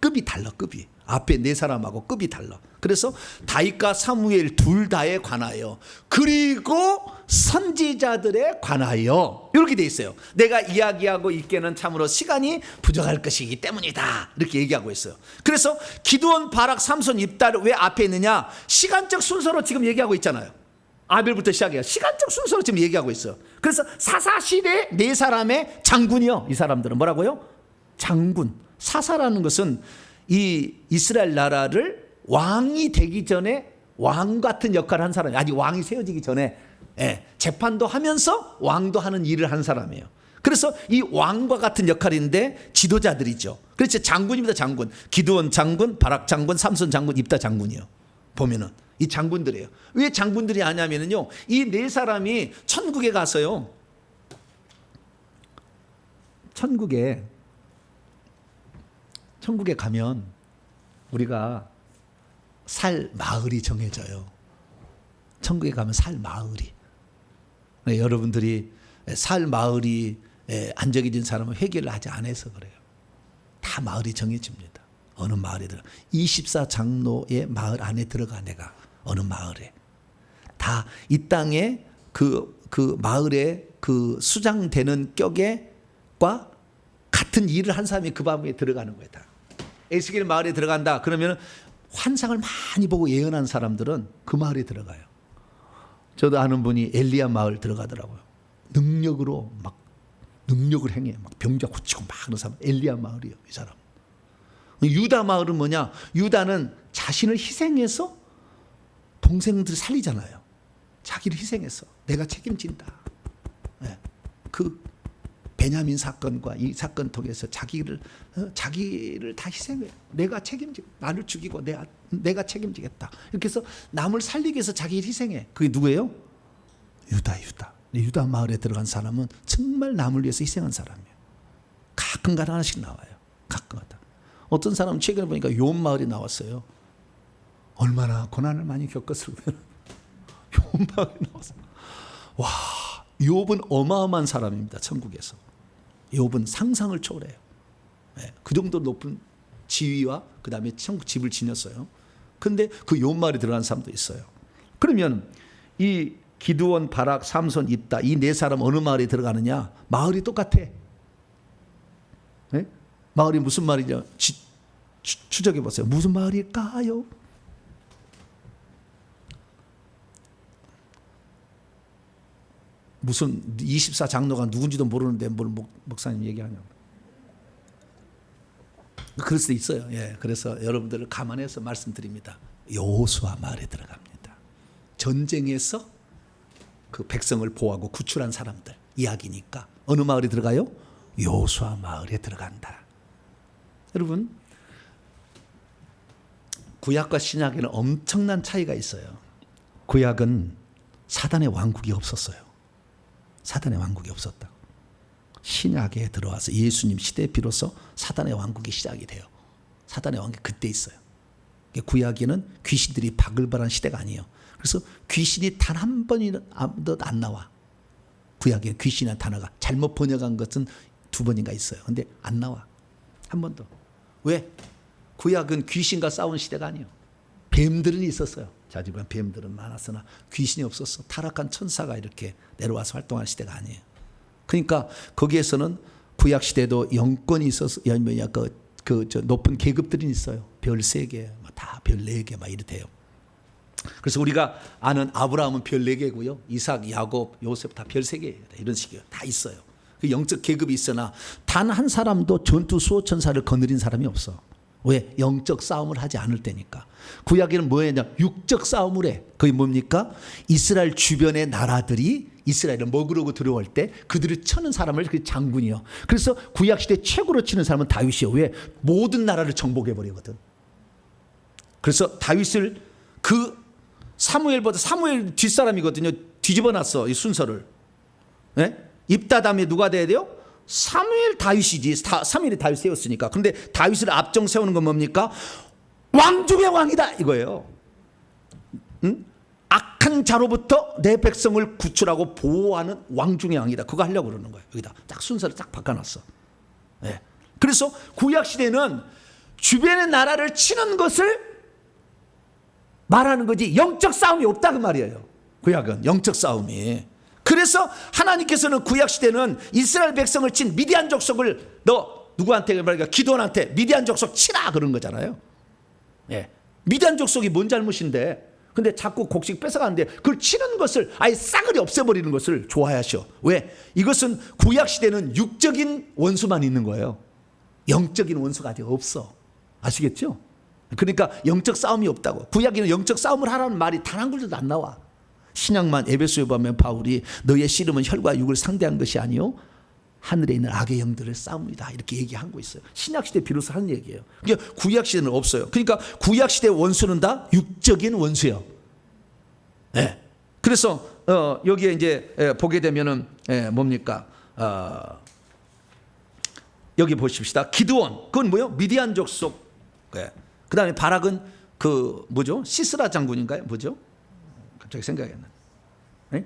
급이 달라. 급이 앞에 네 사람하고 급이 달라. 그래서 다윗과 사무엘 둘 다에 관하여, 그리고 선지자들에 관하여, 이렇게 돼 있어요. 내가 이야기하고 있기에는 참으로 시간이 부족할 것이기 때문이다, 이렇게 얘기하고 있어요. 그래서 기드온, 바락, 삼손, 입다를 왜 앞에 있느냐? 시간적 순서로 지금 얘기하고 있잖아요. 아벨부터 시작해요. 시간적 순서로 지금 얘기하고 있어요. 그래서 사사시대 네 사람의 장군이요. 이 사람들은 뭐라고요? 장군. 사사라는 것은 이 이스라엘 나라를 왕이 되기 전에 왕 같은 역할을 한 사람이에요. 아직 왕이 세워지기 전에 재판도 하면서 왕도 하는 일을 한 사람이에요. 그래서 이 왕과 같은 역할인데 지도자들이죠. 그래서 장군입니다. 장군. 기드온 장군, 바락 장군, 삼손 장군, 입다 장군이요. 보면은 이 장군들이에요. 왜 장군들이 하냐면요, 이 네 사람이 천국에 가서요, 천국에 가면 우리가 살 마을이 정해져요. 천국에 가면 살 마을이. 여러분들이 살 마을이 안정해진 사람은 회개를 하지 않아서 그래요. 다 마을이 정해집니다. 어느 마을에 들어가, 24장로의 마을 안에 들어가. 내가 어느 마을에 다 이 땅에 그 마을에 그 수장되는 격과 같은 일을 한 사람이 그 마을에 들어가는 거예요. 다 에스겔 마을에 들어간다 그러면 환상을 많이 보고 예언한 사람들은 그 마을에 들어가요. 저도 아는 분이 엘리야 마을 들어가더라고요. 능력으로 막 능력을 행해. 막 병자 고치고 막 그런 사람. 엘리야 마을이요, 이 사람. 유다 마을은 뭐냐? 유다는 자신을 희생해서 동생들 살리잖아요. 자기를 희생해서 내가 책임진다. 그 베냐민 사건과 이 사건 통해서 자기를 다 희생해요. 내가 책임지고, 나를 죽이고 내가 책임지겠다. 이렇게 해서 남을 살리기 위해서 자기를 희생해. 그게 누구예요? 유다 마을에 들어간 사람은 정말 남을 위해서 희생한 사람이에요. 가끔가다 하나씩 나와요. 가끔가다. 어떤 사람은 최근에 보니까 욥 마을이 나왔어요. 얼마나 고난을 많이 겪었을 거예요. 욥 마을이 나왔어요. 와, 욥은 어마어마한 사람입니다. 천국에서. 욥은 상상을 초월해요. 그 정도 높은 지위와 그 다음에 천국 집을 지녔어요. 근데 그 욥 마을에 들어간 사람도 있어요. 그러면 이 기드온, 바락, 삼손, 입다 이 네 사람 어느 마을에 들어가느냐? 마을이 똑같아. 네? 마을이 무슨 마을이냐? 추적해 보세요. 무슨 마을일까요? 무슨 24장로가 누군지도 모르는데 뭘 목사님 얘기하냐? 그럴 수도 있어요. 예, 그래서 여러분들을 감안해서 말씀드립니다. 여호수아 마을에 들어갑니다. 전쟁에서 그 백성을 보호하고 구출한 사람들 이야기니까 어느 마을에 들어가요? 여호수아 마을에 들어간다. 여러분, 구약과 신약에는 엄청난 차이가 있어요. 구약은 사단의 왕국이 없었어요. 사단의 왕국이 없었다. 신약에 들어와서 예수님 시대에 비로소 사단의 왕국이 시작이 돼요. 사단의 왕국이 그때 있어요. 구약에는 귀신들이 바글바글한 시대가 아니에요. 그래서 귀신이 단 한 번이도 안 나와. 구약에 귀신이라는 단어가 잘못 번역한 것은 2번인가 있어요. 근데 안 나와. 한 번도. 왜? 구약은 귀신과 싸운 시대가 아니에요. 뱀들은 있었어요. 자주간 뱀들은 많았으나 귀신이 없었어. 타락한 천사가 이렇게 내려와서 활동할 시대가 아니에요. 그러니까 거기에서는 구약 시대도 영권이 있어서 저 높은 계급들이 있어요. 별 3개, 다 별 4개 막 이렇대요. 그래서 우리가 아는 아브라함은 별 4개고요. 이삭, 야곱, 요셉 다 별 3개 이런 식이에요. 다 있어요. 그 영적 계급이 있으나 단 한 사람도 전투 수호천사를 거느린 사람이 없어. 왜? 영적 싸움을 하지 않을 때니까. 구약에는 뭐였냐? 육적 싸움을 해. 그게 뭡니까? 이스라엘 주변의 나라들이 이스라엘을 먹으려고 들어올 때 그들을 쳐는 사람을 그 장군이요. 그래서 구약시대 최고로 치는 사람은 다윗이요. 왜? 모든 나라를 정복해버리거든. 그래서 다윗을 그 사무엘 뒷사람이거든요. 뒤집어놨어. 이 순서를. 네? 입다 다음에 누가 돼야 돼요? 사무엘 다윗이지. 사무엘이 다윗 세웠으니까. 그런데 다윗을 앞정 세우는 건 뭡니까? 왕 중의 왕이다 이거예요. 응? 악한 자로부터 내 백성을 구출하고 보호하는 왕 중의 왕이다. 그거 하려고 그러는 거예요. 여기다 딱 순서를 딱 바꿔놨어. 네. 그래서 구약 시대는 주변의 나라를 치는 것을 말하는 거지 영적 싸움이 없다 그 말이에요. 구약은 영적 싸움이. 그래서 하나님께서는 구약 시대는 이스라엘 백성을 친 미디안 족속을 너 누구한테 말이야 기드온한테 미디안 족속 치라 그런 거잖아요. 예. 미디안 족속이 뭔 잘못인데 근데 자꾸 곡식 뺏어가는데 그걸 치는 것을 아예 싸그리 없애버리는 것을 좋아하셔. 왜? 이것은 구약 시대는 육적인 원수만 있는 거예요. 영적인 원수가 아직 없어. 아시겠죠? 그러니까 영적 싸움이 없다고. 구약에는 영적 싸움을 하라는 말이 단 한 글자도 안 나와. 신약만 에베소에 보면 바울이 너의 씨름은 혈과 육을 상대한 것이 아니요 하늘에 있는 악의 영들을 싸웁니다 이렇게 얘기한 거 있어요. 신약시대 비로소 하는 얘기예요. 그러니까 구약시대는 없어요. 그러니까 구약시대 원수는 다 육적인 원수예요. 네. 그래서 여기에 이제 보게 되면은 뭡니까? 여기 보십시다. 기드온 그건 뭐요? 미디안 족속. 그 다음에 바락은 그 뭐죠? 시스라 장군인가요? 뭐죠? 갑자기 생각이 안 나. 네?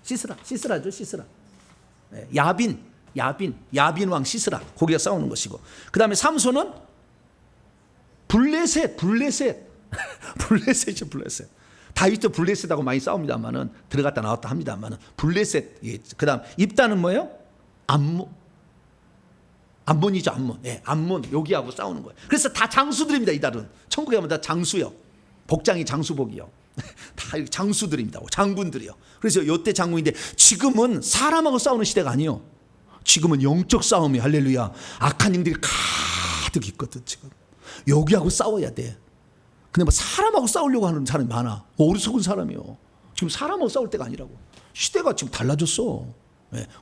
시스라죠, 시스라. 네. 야빈 왕 시스라. 거기가 싸우는 것이고. 그 다음에 삼손은 블레셋. 블레셋이죠, 블레셋. 다윗도 블레셋하고 많이 싸웁니다만은 들어갔다 나왔다 합니다만은 블레셋. 그 다음 입다는 뭐예요? 암몬이죠, 암몬. 네, 암몬 여기하고 싸우는 거예요. 그래서 다 장수들입니다. 이달은 천국에 가면 다 장수요. 복장이 장수복이요. 다 장수들입니다. 장군들이요. 그래서 요때 장군인데 지금은 사람하고 싸우는 시대가 아니에요. 지금은 영적 싸움이 할렐루야. 악한 영들이 가득 있거든. 지금 여기하고 싸워야 돼. 근데 뭐 사람하고 싸우려고 하는 사람이 많아. 어리석은 사람이요. 지금 사람하고 싸울 때가 아니라고. 시대가 지금 달라졌어.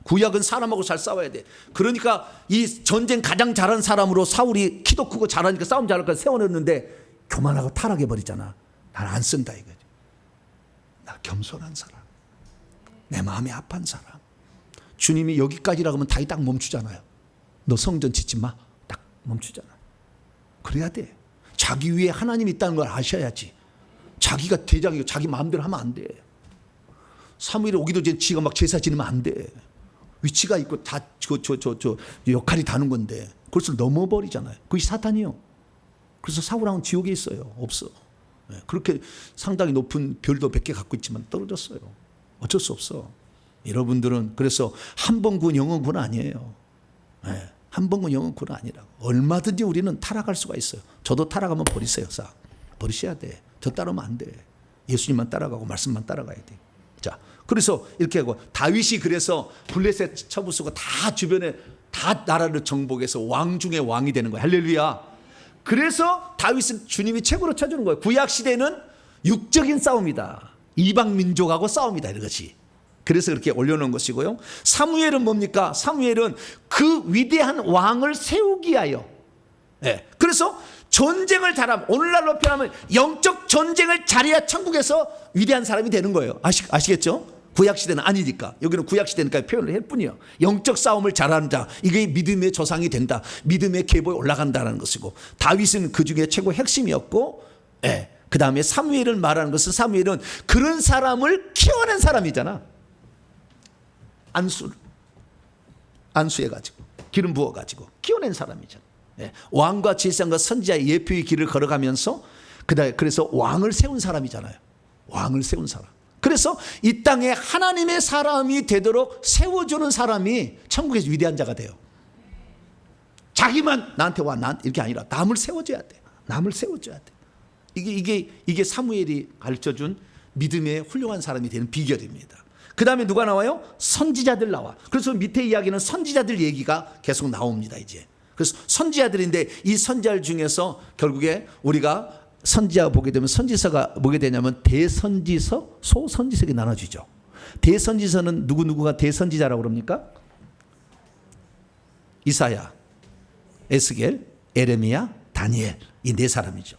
구약은 사람하고 잘 싸워야 돼. 그러니까 이 전쟁 가장 잘하는 사람으로 사울이 키도 크고 잘하니까 싸움 잘할까 세워놨는데 교만하고 타락해버리잖아. 난 안 쓴다 이거지. 나 겸손한 사람, 내 마음이 아픈 사람. 주님이 여기까지라고 하면 다시 딱 멈추잖아요. 너 성전 짓지 마. 딱 멈추잖아. 그래야 돼. 자기 위에 하나님이 있다는 걸 아셔야지. 자기가 대장이고 자기 마음대로 하면 안 돼. 사무엘이 오기도 전에 지가 막 제사 지내면 안 돼. 위치가 있고 다 저 역할이 다른 건데 그것을 넘어버리잖아요. 그게 사탄이요. 그래서 사울왕은 지옥에 있어요. 없어. 그렇게 상당히 높은 별도 100개 갖고 있지만 떨어졌어요. 어쩔 수 없어. 여러분들은 그래서 한 번 구원 영원 구원 아니에요. 한 번 구원 영원 구원 아니라고. 얼마든지 우리는 타락할 수가 있어요. 저도 타락하면 버리세요. 싹 버리셔야 돼. 저 따르면 안 돼. 예수님만 따라가고 말씀만 따라가야 돼. 자, 그래서 이렇게 하고 다윗이 그래서 블레셋 처부수고 다 주변에 다 나라를 정복해서 왕 중에 왕이 되는 거예요. 할렐루야. 그래서 다윗은 주님이 최고로 쳐주는 거예요. 구약 시대는 육적인 싸움이다. 이방 민족하고 싸움이다 이것이. 그래서 그렇게 올려놓은 것이고요. 사무엘은 뭡니까? 사무엘은 그 위대한 왕을 세우기 위하여. 그래서 전쟁을 잘하면, 오늘날로 표현하면 영적 전쟁을 잘해야 천국에서 위대한 사람이 되는 거예요. 아시겠죠? 구약시대는 아니니까. 여기는 구약시대니까 표현을 할 뿐이에요. 영적 싸움을 잘하는 자, 이게 믿음의 조상이 된다. 믿음의 계보에 올라간다는 것이고, 다윗은 그 중에 최고 핵심이었고, 그 다음에 사무엘을 말하는 것은, 사무엘은 그런 사람을 키워낸 사람이잖아. 안수해가지고 기름 부어가지고 키워낸 사람이잖아. 왕과 제사장과 선지자의 예표의 길을 걸어가면서 그래서 왕을 세운 사람이잖아요. 왕을 세운 사람. 그래서 이 땅에 하나님의 사람이 되도록 세워주는 사람이 천국에서 위대한 자가 돼요. 자기만 나한테 와, 난 이렇게 아니라 남을 세워줘야 돼. 남을 세워줘야 돼. 이게 사무엘이 가르쳐준 믿음의 훌륭한 사람이 되는 비결입니다. 그 다음에 누가 나와요? 선지자들 나와. 그래서 밑에 이야기는 선지자들 얘기가 계속 나옵니다. 이제 그래서 선지자들인데 이 선지자들 중에서 결국에 우리가 선지자 보게 되면 선지서가 뭐게 되냐면 대선지서, 소선지서가 나눠지죠. 대선지서는 누구누구가 대선지자라고 그럽니까? 이사야, 에스겔, 에레미야, 다니엘, 이 네 사람이죠.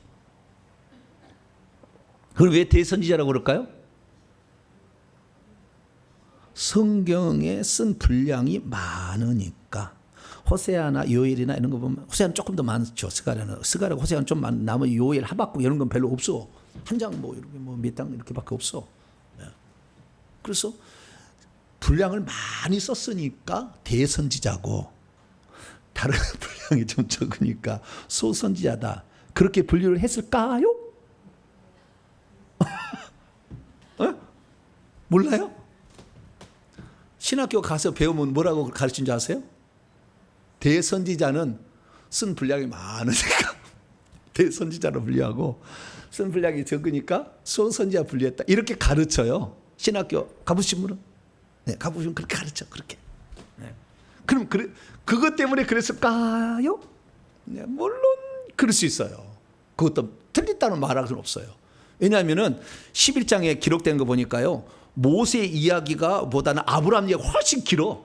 그걸 왜 대선지자라고 그럴까요? 성경에 쓴 분량이 많으니까. 호세아나 요엘이나 이런 거 보면 호세아는 조금 더 많죠. 스가랴가 호세아는 좀 많. 나머지 요엘, 하박국 이런 건 별로 없어. 한 장 뭐 이렇게 뭐 몇 장 이렇게밖에 없어. 그래서 분량을 많이 썼으니까 대선지자고, 다른 분량이 좀 적으니까 소선지자다. 그렇게 분류를 했을까요? 몰라요? 신학교 가서 배우면 뭐라고 가르친 줄 아세요? 대선지자는 쓴 분량이 많으니까 대선지자로 분류하고, 쓴 분량이 적으니까 소선지자 분류했다. 이렇게 가르쳐요. 신학교 가보신 분은? 네, 가보시면 그렇게 가르쳐. 그렇게. 네. 그럼 그것 때문에 그랬을까요? 네, 물론 그럴 수 있어요. 그것도 틀렸다는 말할 수는 없어요. 왜냐하면은 11장에 기록된 거 보니까요, 모세 이야기가 보다는 아브라함 이야기가 훨씬 길어.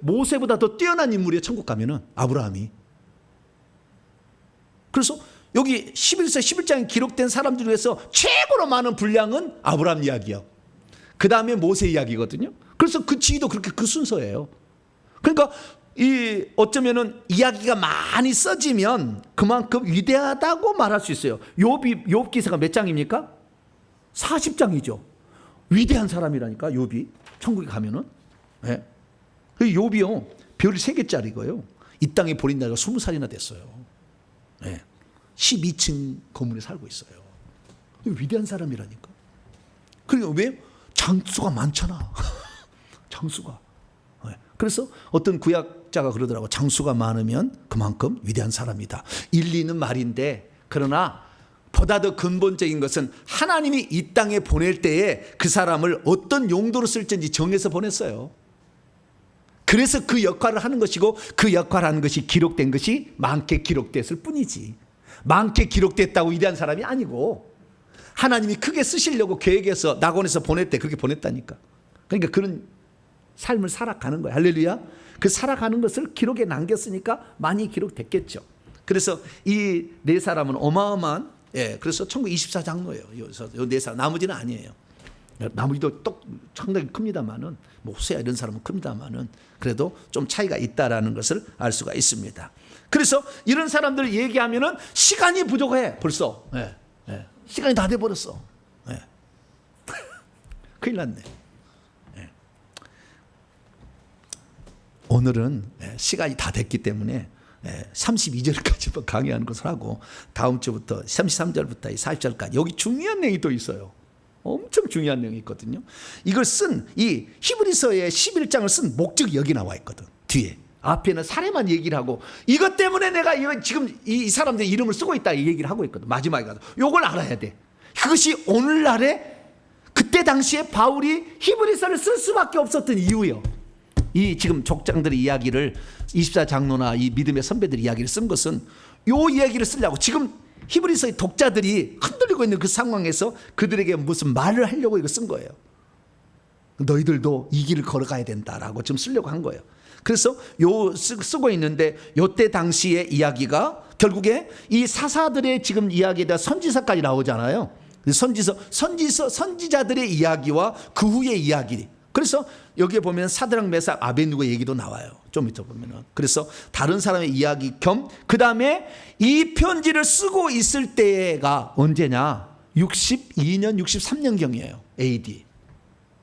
모세보다 더 뛰어난 인물이에요. 천국 가면은 아브라함이. 그래서 여기 11장에 기록된 사람들 중에서 최고로 많은 분량은 아브라함 이야기요. 그 다음에 모세 이야기거든요. 그래서 그 지위도 그렇게 그 순서예요. 그러니까 어쩌면은 이야기가 많이 써지면 그만큼 위대하다고 말할 수 있어요. 욥 기사가 몇 장입니까? 40장이죠. 위대한 사람이라니까, 욥이. 천국에 가면은. 네. 욥이요, 별이 3개짜리고요. 이 땅에 버린 나이가 20살이나 됐어요. 네. 12층 건물에 살고 있어요. 위대한 사람이라니까. 그러니까 왜? 장수가 많잖아. 장수가. 네. 그래서 어떤 구약자가 그러더라고. 장수가 많으면 그만큼 위대한 사람이다. 일리 있는 말인데, 그러나 보다 더 근본적인 것은 하나님이 이 땅에 보낼 때에 그 사람을 어떤 용도로 쓸지 정해서 보냈어요. 그래서 그 역할을 하는 것이고, 그 역할을 하는 것이 기록된 것이 많게 기록됐을 뿐이지, 많게 기록됐다고 위대한 사람이 아니고, 하나님이 크게 쓰시려고 계획해서 낙원에서 보냈대. 그렇게 보냈다니까. 그러니까 그런 삶을 살아가는 거야. 할렐루야. 그 살아가는 것을 기록에 남겼으니까 많이 기록됐겠죠. 그래서 이 네 사람은 어마어마한, 그래서 천국 24장로예요. 요 네 사람, 나머지는 아니에요. 나머지도 또 상당히 큽니다만은, 뭐 호세아 이런 사람은 큽니다만은, 그래도 좀 차이가 있다라는 것을 알 수가 있습니다. 그래서 이런 사람들을 얘기하면은 시간이 부족해. 벌써 시간이 다 돼버렸어. 큰일 났네. 오늘은 시간이 다 됐기 때문에 32절까지 강의하는 것을 하고 다음 주부터 33절부터 40절까지 여기 중요한 내용이 또 있어요. 엄청 중요한 내용이 있거든요. 이걸 쓴 이 히브리서의 11장을 쓴 목적이 여기 나와 있거든. 뒤에 앞에는 사례만 얘기를 하고 이것 때문에 내가 지금 이 사람들의 이름을 쓰고 있다 이 얘기를 하고 있거든. 마지막에 가서 이걸 알아야 돼. 그것이 오늘날에 그때 당시에 바울이 히브리서를 쓸 수밖에 없었던 이유예요. 이 지금 족장들의 이야기를 24장로나 이 믿음의 선배들의 이야기를 쓴 것은 요 이야기를 쓰려고 지금 히브리서의 독자들이 흔들리고 있는 그 상황에서 그들에게 무슨 말을 하려고 이거 쓴 거예요. 너희들도 이 길을 걸어가야 된다라고 지금 쓰려고 한 거예요. 그래서 쓰고 있는데 요때 당시의 이야기가 결국에 이 사사들의 지금 이야기에 대한 선지서까지 나오잖아요. 선지자들의 이야기와 그 후의 이야기. 그래서 여기에 보면 사드락 메삭 아베누고 얘기도 나와요. 좀 이따 보면은. 그래서 다른 사람의 이야기 겸 그 다음에 이 편지를 쓰고 있을 때가 언제냐? 62년, 63년경이에요. AD.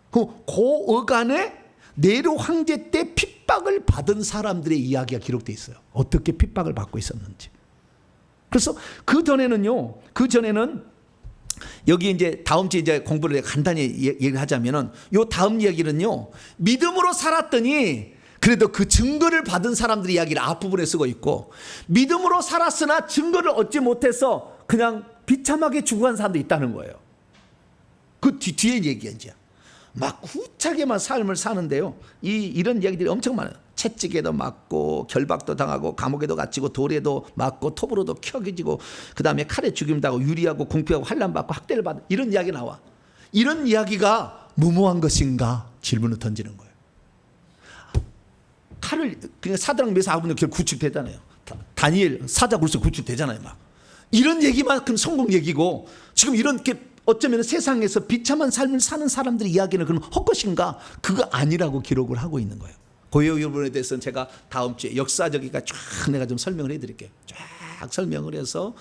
그 어간에 네로 황제 때 핍박을 받은 사람들의 이야기가 기록되어 있어요. 어떻게 핍박을 받고 있었는지. 그래서 그 전에는 여기 이제 다음 주에 이제 공부를 간단히 얘기를 하자면은 요 다음 이야기는요, 믿음으로 살았더니 그래도 그 증거를 받은 사람들의 이야기를 앞부분에 쓰고 있고, 믿음으로 살았으나 증거를 얻지 못해서 그냥 비참하게 죽어간 사람도 있다는 거예요. 그 뒤에 얘기야. 이제 막 구차게만 삶을 사는데요, 이런 이야기들이 엄청 많아요. 채찍에도 맞고 결박도 당하고 감옥에도 갇히고 돌에도 맞고 톱으로도 켜지고 그 다음에 칼에 죽임당하고 유리하고 궁핍하고 환난받고 학대를 받는 이런 이야기 나와. 이런 이야기가 무모한 것인가 질문을 던지는 거예요. 칼을 그냥 사드락 메삭 아베누고 결국 구출되잖아요. 다니엘 사자굴에서 구출되잖아요. 막 이런 얘기만큼 성공 얘기고, 지금 이렇게 어쩌면 세상에서 비참한 삶을 사는 사람들의 이야기는 그럼 헛것인가? 그거 아니라고 기록을 하고 있는 거예요. 고요 여러분에 대해서는 제가 다음 주에 역사적이니까 쫙 내가 좀 설명을 해드릴게요. 쫙 설명을 해서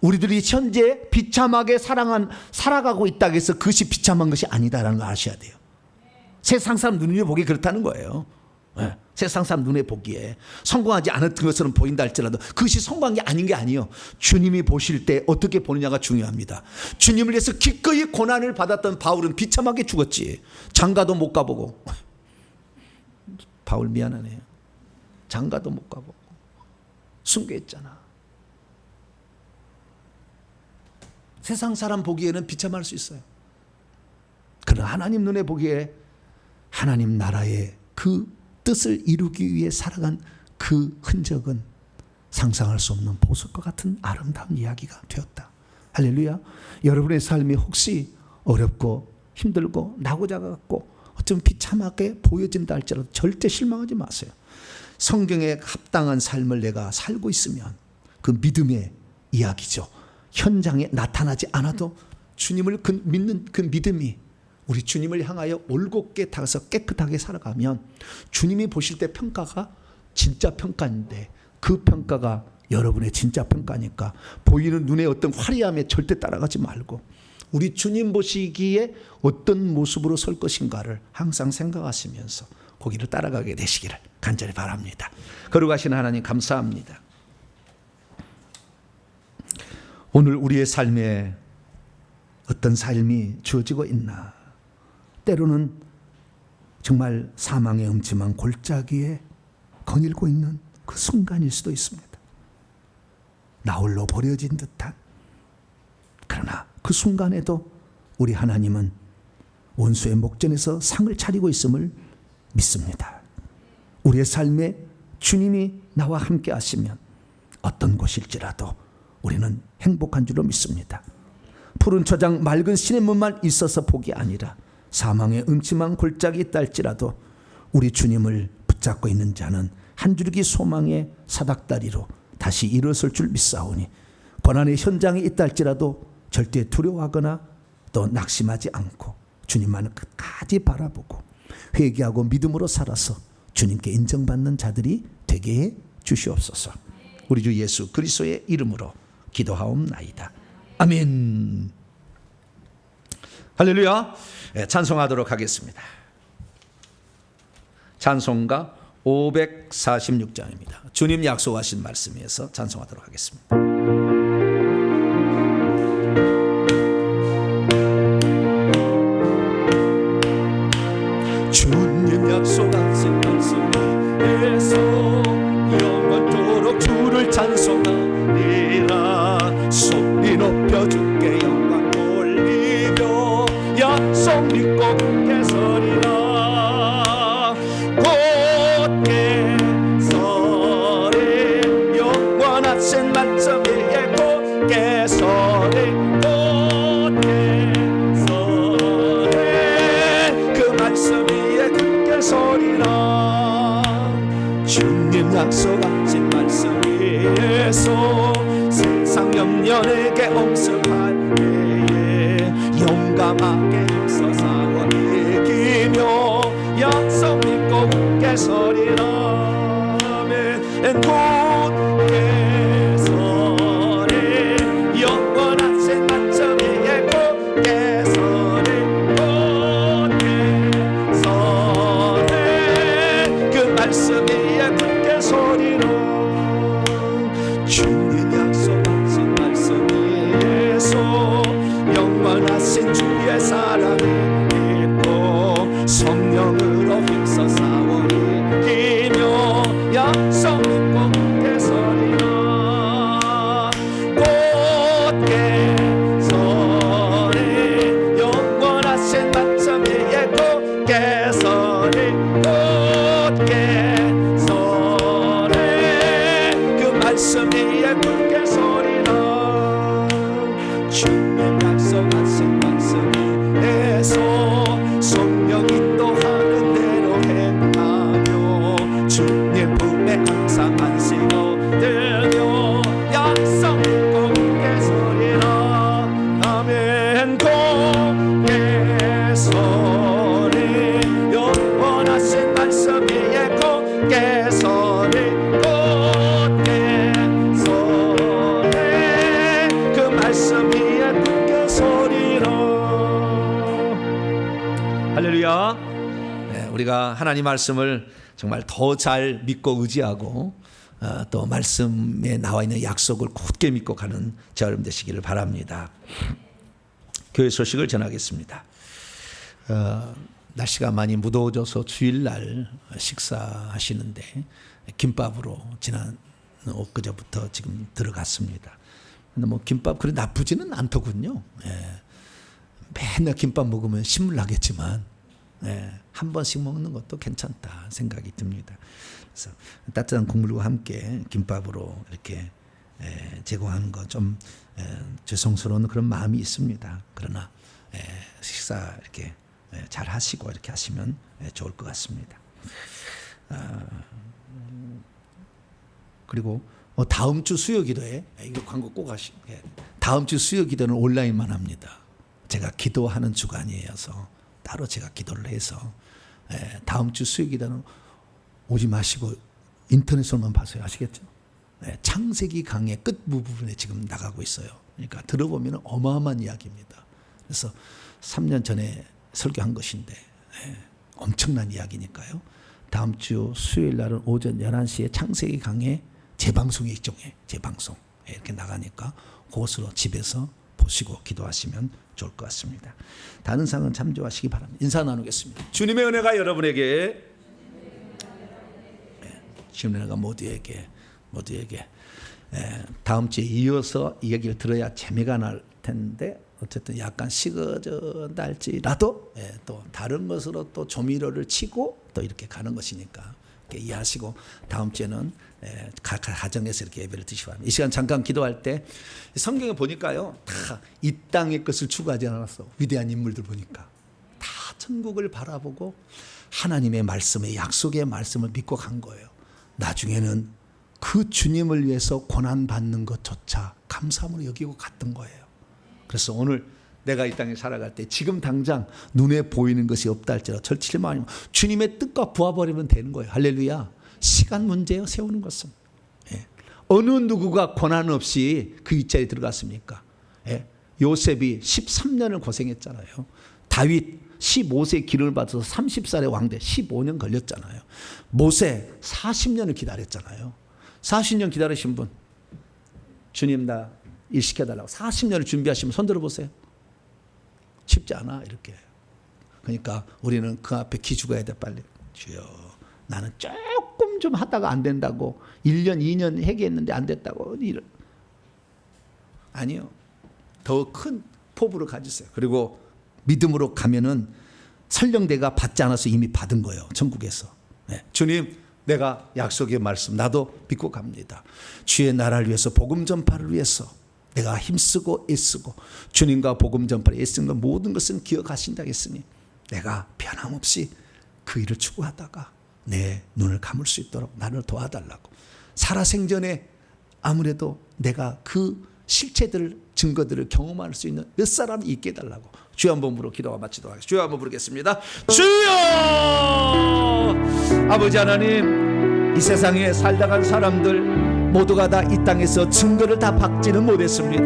우리들이 현재 비참하게 살아가고 있다고 해서 그것이 비참한 것이 아니다라는 걸 아셔야 돼요. 세상 사람 눈에 보기에 그렇다는 거예요. 네. 세상 사람 눈에 보기에 성공하지 않았던 것처럼 보인다 할지라도 그것이 성공한 게 아닌 게 아니에요. 주님이 보실 때 어떻게 보느냐가 중요합니다. 주님을 위해서 기꺼이 고난을 받았던 바울은 비참하게 죽었지. 장가도 못 가보고. 바울 미안하네요. 장가도 못 가보고 순교했잖아. 세상 사람 보기에는 비참할 수 있어요. 그러나 하나님 눈에 보기에 하나님 나라의 그 뜻을 이루기 위해 살아간 그 흔적은 상상할 수 없는 보석과 같은 아름다운 이야기가 되었다. 할렐루야. 여러분의 삶이 혹시 어렵고 힘들고 나고자 같고 어쩌면 비참하게 보여진다 할지라도 절대 실망하지 마세요. 성경에 합당한 삶을 내가 살고 있으면 그 믿음의 이야기죠. 현장에 나타나지 않아도 주님을 믿는 그 믿음이 우리 주님을 향하여 올곧게 다가서 깨끗하게 살아가면 주님이 보실 때 평가가 진짜 평가인데 그 평가가 여러분의 진짜 평가니까 보이는 눈의 어떤 화려함에 절대 따라가지 말고 우리 주님 보시기에 어떤 모습으로 설 것인가를 항상 생각하시면서 거기를 따라가게 되시기를 간절히 바랍니다. 거룩하신 하나님 감사합니다. 오늘 우리의 삶에 어떤 삶이 주어지고 있나? 때로는 정말 사망의 음침한 골짜기에 거닐고 있는 그 순간일 수도 있습니다. 나홀로 버려진 듯한. 그러나 그 순간에도 우리 하나님은 원수의 목전에서 상을 차리고 있음을 믿습니다. 우리의 삶에 주님이 나와 함께 하시면 어떤 곳일지라도 우리는 행복한 줄로 믿습니다. 푸른 초장 맑은 시냇물만 있어서 복이 아니라 사망의 음침한 골짜기 있다 할지라도 우리 주님을 붙잡고 있는 자는 한 줄기 소망의 사닥다리로 다시 일어설 줄 믿사오니 고난의 현장에 있다 할지라도 절대 두려워하거나 또 낙심하지 않고 주님만을 끝까지 바라보고 회개하고 믿음으로 살아서 주님께 인정받는 자들이 되게 해 주시옵소서. 우리 주 예수 그리스도의 이름으로 기도하옵나이다. 아멘. 할렐루야. 찬송하도록 하겠습니다. 찬송가 546장입니다. 주님 약속하신 말씀에서 찬송하도록 하겠습니다. 주님 약속하신 말씀에서 영원토록 주를 찬송하리라. 소리 높여 주께 영광 돌리며 약속 믿고 굳게 서리라. 곧게 서리 영원하신 말씀 위에 곧게 서리. 곧게 서리 그 말씀 위에 굳게 서리라. 주님 약속하신 말씀 위에서 세상 염려 내게 엄습할 때에 용감하게 힘써 싸워 이기며 약속 믿고 굳게 서리라. 아멘. 굳게 서리 영원하신 말씀 위에 굳게 서리. 굳게 서리 그 말씀 위에 굳게 서리라. 주님 약속하신 말씀 위에서 영원하신 주의 사랑을 믿고 성령으로 힘써 싸워 이기며 약속 믿고 굳게 서리라. 굳게 서리 영원하신 말씀 위에 굳게 서리. 굳게 서리 그 말씀 위에 굳게 서리라. 주님 약속하신 말씀 위에서 성령 인도하는 대로 행하며 주님 품에 항상 안식 얻으며 약속 믿고 굳게 서리라. 아멘. 굳게 서리 영원하신 말씀 위에 굳게 서리. 굳게 서리 그 말씀 위에 굳게 서리라. 할렐루야. 네, 우리가 하나님 말씀을 정말 더 잘 믿고 의지하고 또 말씀에 나와 있는 약속을 굳게 믿고 가는 저 여러분 되시기를 바랍니다. 교회 소식을 전하겠습니다. 날씨가 많이 무더워져서 주일날 식사하시는데 김밥으로 지난 엊그제부터 지금 들어갔습니다. 근데 뭐 김밥 그리 나쁘지는 않더군요. 맨날 김밥 먹으면 신물 나겠지만 한 번씩 먹는 것도 괜찮다 생각이 듭니다. 그래서 따뜻한 국물과 함께 김밥으로 이렇게 제공하는 거 좀 죄송스러운 그런 마음이 있습니다. 그러나 식사 이렇게 잘 하시고 이렇게 하시면 좋을 것 같습니다. 그리고 다음 주 수요 기도에 이거 광고 꼭 하시. 다음 주 수요 기도는 온라인만 합니다. 제가 기도하는 주간이어서 따로 제가 기도를 해서 다음 주 수요 기도는 오지 마시고 인터넷으로만 봐서요. 아시겠죠? 창세기 강의 끝부분에 지금 나가고 있어요. 그러니까 들어보면 어마어마한 이야기입니다. 그래서 3년 전에 설교한 것인데 엄청난 이야기니까요. 다음 주 수요일 날은 오전 11시에 창세기 강의 재방송이 일종의 재방송 이렇게 나가니까 그것으로 집에서 보시고 기도하시면 좋을 것 같습니다. 다른 상은 참조하시기 바랍니다. 인사 나누겠습니다. 주님의 은혜가 여러분에게 주님의 은혜가 모두에게 다음 주에 이어서 이 얘기를 들어야 재미가 날 텐데 어쨌든 약간 식어져 날지라도 또 다른 것으로 또 조미료를 치고 또 이렇게 가는 것이니까 이렇게 이해하시고 다음 주에는 각 가정에서 이렇게 예배를 드시기 바랍니다. 이 시간 잠깐 기도할 때 성경에 보니까요 다 이 땅의 것을 추구하지 않았어. 위대한 인물들 보니까 다 천국을 바라보고 하나님의 말씀의 약속의 말씀을 믿고 간 거예요. 나중에는 그 주님을 위해서 고난받는 것조차 감사함으로 여기고 갔던 거예요. 그래서 오늘 내가 이 땅에 살아갈 때 지금 당장 눈에 보이는 것이 없다 할지라도 절치를 아니면 주님의 뜻과 부어버리면 되는 거예요. 할렐루야. 시간 문제예요. 세우는 것은. 어느 누구가 고난 없이 그 윗자리에 들어갔습니까? 요셉이 13년을 고생했잖아요. 다윗 15세 기름을 받아서 30살에 왕돼 15년 걸렸잖아요. 모세 40년을 기다렸잖아요. 40년 기다리신 분, 주님 나 일 시켜달라고 40년을 준비하시면 손 들어보세요. 쉽지 않아 이렇게. 그러니까 우리는 그 앞에 기죽어야 돼. 빨리 주여 나는 조금 좀 하다가 안 된다고 1년 2년 회개했는데 안 됐다고 아니요. 더 큰 포부를 가지세요. 그리고 믿음으로 가면은 설령대가 받지 않아서 이미 받은 거예요. 천국에서. 네. 주님 내가 약속의 말씀 나도 믿고 갑니다. 주의 나라를 위해서 복음 전파를 위해서 내가 힘쓰고 애쓰고 주님과 복음 전파를 애쓰는 것 모든 것은 기억하신다 했으니 내가 변함없이 그 일을 추구하다가 내 눈을 감을 수 있도록 나를 도와달라고. 살아생전에 아무래도 내가 그 실체들 증거들을 경험할 수 있는 몇 사람이 있게 해달라고. 주여 한번 부르고 기도가 마치도록 하겠습니다. 주여 한번 부르겠습니다. 주여! 아버지 하나님, 이 세상에 살다 간 사람들 모두가 다 이 땅에서 증거를 다 받지는 못했습니다.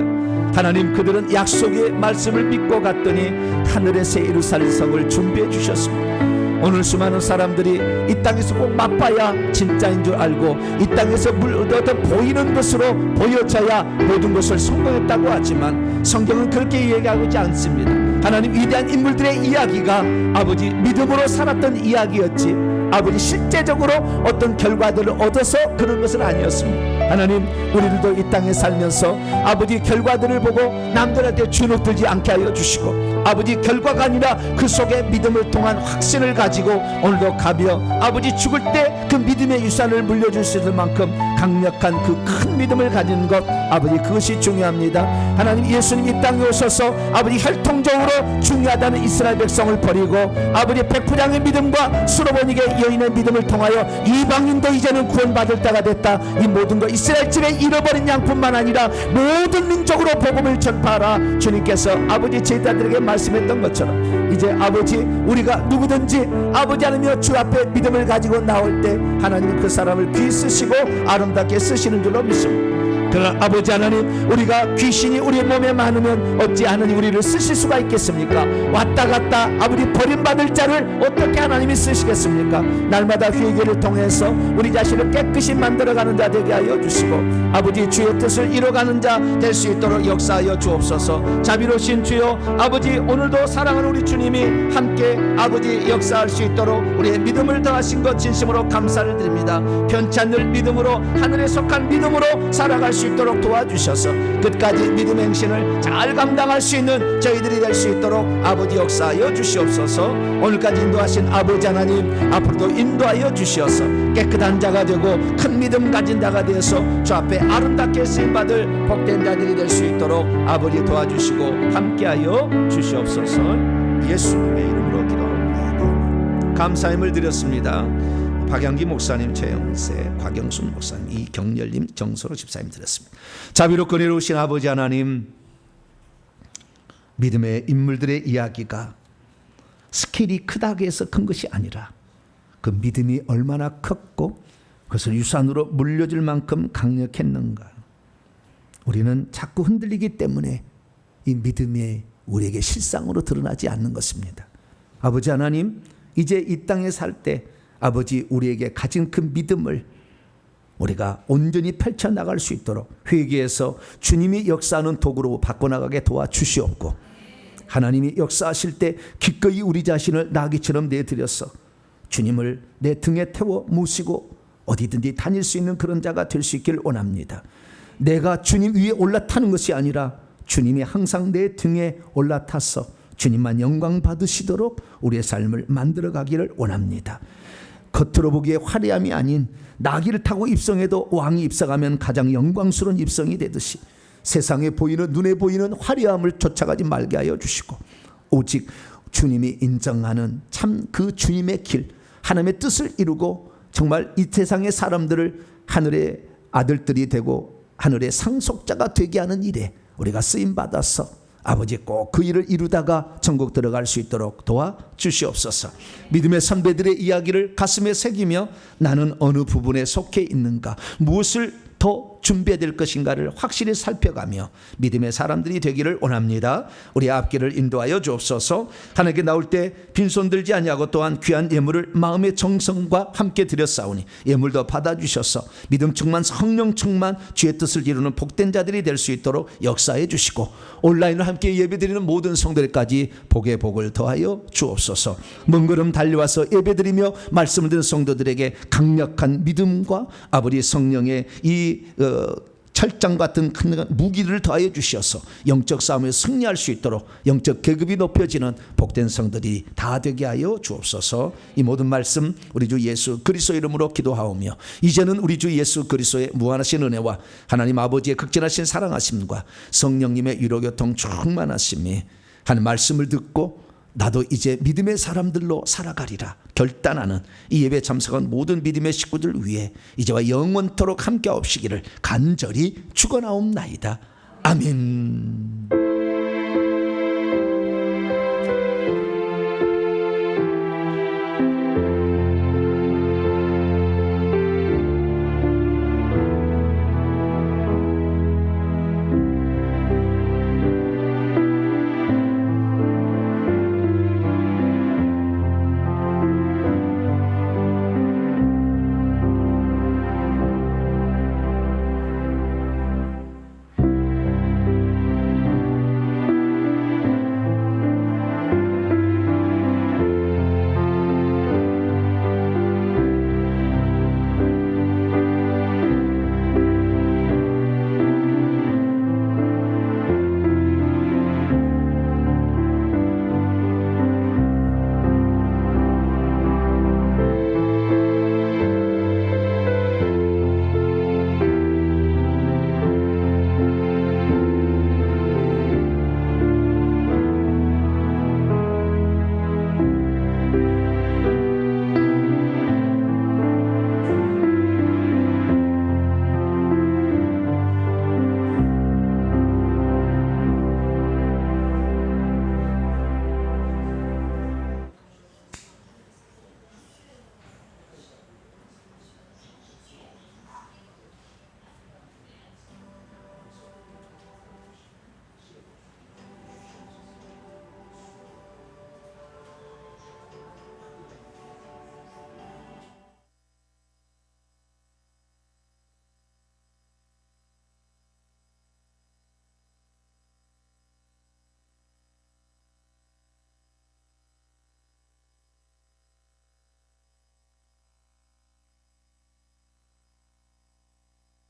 하나님, 그들은 약속의 말씀을 믿고 갔더니 하늘의 새 예루살렘 성을 준비해 주셨습니다. 오늘 수많은 사람들이 이 땅에서 꼭 맛봐야 진짜인 줄 알고 이 땅에서 물 얻어 보이는 것으로 보여져야 모든 것을 성공했다고 하지만 성경은 그렇게 얘기하지 않습니다. 하나님, 위대한 인물들의 이야기가 아버지 믿음으로 살았던 이야기였지 아버지 실제적으로 어떤 결과들을 얻어서 그런 것은 아니었습니다. 하나님, 우리들도 이 땅에 살면서 아버지 결과들을 보고 남들한테 주눅들지 않게 하여 주시고 아버지 결과가 아니라 그 속에 믿음을 통한 확신을 가지고 오늘도 가며 아버지 죽을 때 그 믿음의 유산을 물려줄 수 있을 만큼 강력한 그 큰 믿음을 가지는 것 아버지 그것이 중요합니다. 하나님, 예수님 이 땅에 오셔서 아버지 혈통적으로 중요하다는 이스라엘 백성을 버리고 아버지 백부장의 믿음과 수로보니게 여인의 믿음을 통하여 이방인도 이제는 구원받을 때가 됐다. 이 모든 것 이스라엘 집에 잃어버린 양뿐만 아니라 모든 민족으로 복음을 전파하라. 주님께서 아버지 제자들에게 말씀했던 것처럼 이제 아버지 우리가 누구든지 아버지 하나님 주 앞에 믿음을 가지고 나올 때 하나님 그 사람을 귀 쓰시고 아름답게 쓰시는 줄로 믿습니다. 그러나 아버지 하나님, 우리가 귀신이 우리 몸에 많으면 어찌 하나님 우리를 쓰실 수가 있겠습니까? 왔다 갔다 아버지 버림받을 자를 어떻게 하나님이 쓰시겠습니까? 날마다 회개를 통해서 우리 자신을 깨끗이 만들어가는 자 되게 하여 주시고 아버지 주의 뜻을 이뤄가는 자 될 수 있도록 역사하여 주옵소서. 자비로우신 주여 아버지, 오늘도 사랑하는 우리 주님이 함께 아버지 역사할 수 있도록 우리의 믿음을 더하신 것 진심으로 감사를 드립니다. 편치 않는 믿음으로 하늘에 속한 믿음으로 살아갈 수 있도록 도와주셔서 끝까지 믿음 행신을 잘 감당할 수 있는 저희들이 될 수 있도록 아버지 역사하여 주시옵소서. 오늘까지 인도하신 아버지 하나님, 앞으로도 인도하여 주시어서 깨끗한 자가 되고 큰 믿음 가진 자가 되어서 주 앞에 아름답게 쓰임받을 복된 자들이 될 수 있도록 아버지 도와주시고 함께하여 주시옵소서. 예수님의 이름으로 기도합니다. 감사함을 드렸습니다. 박양기 목사님, 최영세, 곽영순 목사님, 이경렬님, 정소로 집사님 드렸습니다. 자비롭고 은혜로우신 아버지 하나님, 믿음의 인물들의 이야기가 스케일이 크다고 해서 큰 것이 아니라 그 믿음이 얼마나 컸고 그것을 유산으로 물려줄 만큼 강력했는가. 우리는 자꾸 흔들리기 때문에 이 믿음이 우리에게 실상으로 드러나지 않는 것입니다. 아버지 하나님, 이제 이 땅에 살 때 아버지 우리에게 가진 그 믿음을 우리가 온전히 펼쳐나갈 수 있도록 회개에서 주님이 역사하는 도구로 바꿔나가게 도와주시옵고 하나님이 역사하실 때 기꺼이 우리 자신을 나귀처럼 내드려서 주님을 내 등에 태워 모시고 어디든지 다닐 수 있는 그런 자가 될 수 있기를 원합니다. 내가 주님 위에 올라타는 것이 아니라 주님이 항상 내 등에 올라타서 주님만 영광 받으시도록 우리의 삶을 만들어가기를 원합니다. 겉으로 보기에 화려함이 아닌 나귀를 타고 입성해도 왕이 입성하면 가장 영광스러운 입성이 되듯이 세상에 보이는 눈에 보이는 화려함을 쫓아가지 말게 하여 주시고 오직 주님이 인정하는 참 그 주님의 길, 하나님의 뜻을 이루고 정말 이 세상의 사람들을 하늘의 아들들이 되고 하늘의 상속자가 되게 하는 일에 우리가 쓰임받아서 아버지 꼭 그 일을 이루다가 천국 들어갈 수 있도록 도와주시옵소서. 믿음의 선배들의 이야기를 가슴에 새기며 나는 어느 부분에 속해 있는가, 무엇을 더 준비해야 될 것인가를 확실히 살펴가며 믿음의 사람들이 되기를 원합니다. 우리 앞길을 인도하여 주옵소서. 하나님께 나올 때 빈손 들지 아니하고 또한 귀한 예물을 마음의 정성과 함께 드렸사오니 예물도 받아주셔서 믿음 충만 성령 충만 주의 뜻을 이루는 복된 자들이 될 수 있도록 역사해 주시고 온라인으로 함께 예배드리는 모든 성도들까지 복의 복을 더하여 주옵소서. 먼 걸음 달려와서 예배드리며 말씀을 듣는 성도들에게 강력한 믿음과 아버지 성령의 이 철장 같은 큰 무기를 더하여 주셔서 영적 싸움에 승리할 수 있도록 영적 계급이 높여지는 복된 성들이 다 되게 하여 주옵소서. 이 모든 말씀 우리 주 예수 그리스도 이름으로 기도하오며 이제는 우리 주 예수 그리스도의 무한하신 은혜와 하나님 아버지의 극진하신 사랑하심과 성령님의 위로교통 충만하심이 한 말씀을 듣고 나도 이제 믿음의 사람들로 살아가리라 결단하는 이 예배 참석한 모든 믿음의 식구들 위해 이제와 영원토록 함께 없시기를 간절히 축원하옵나이다. 아멘.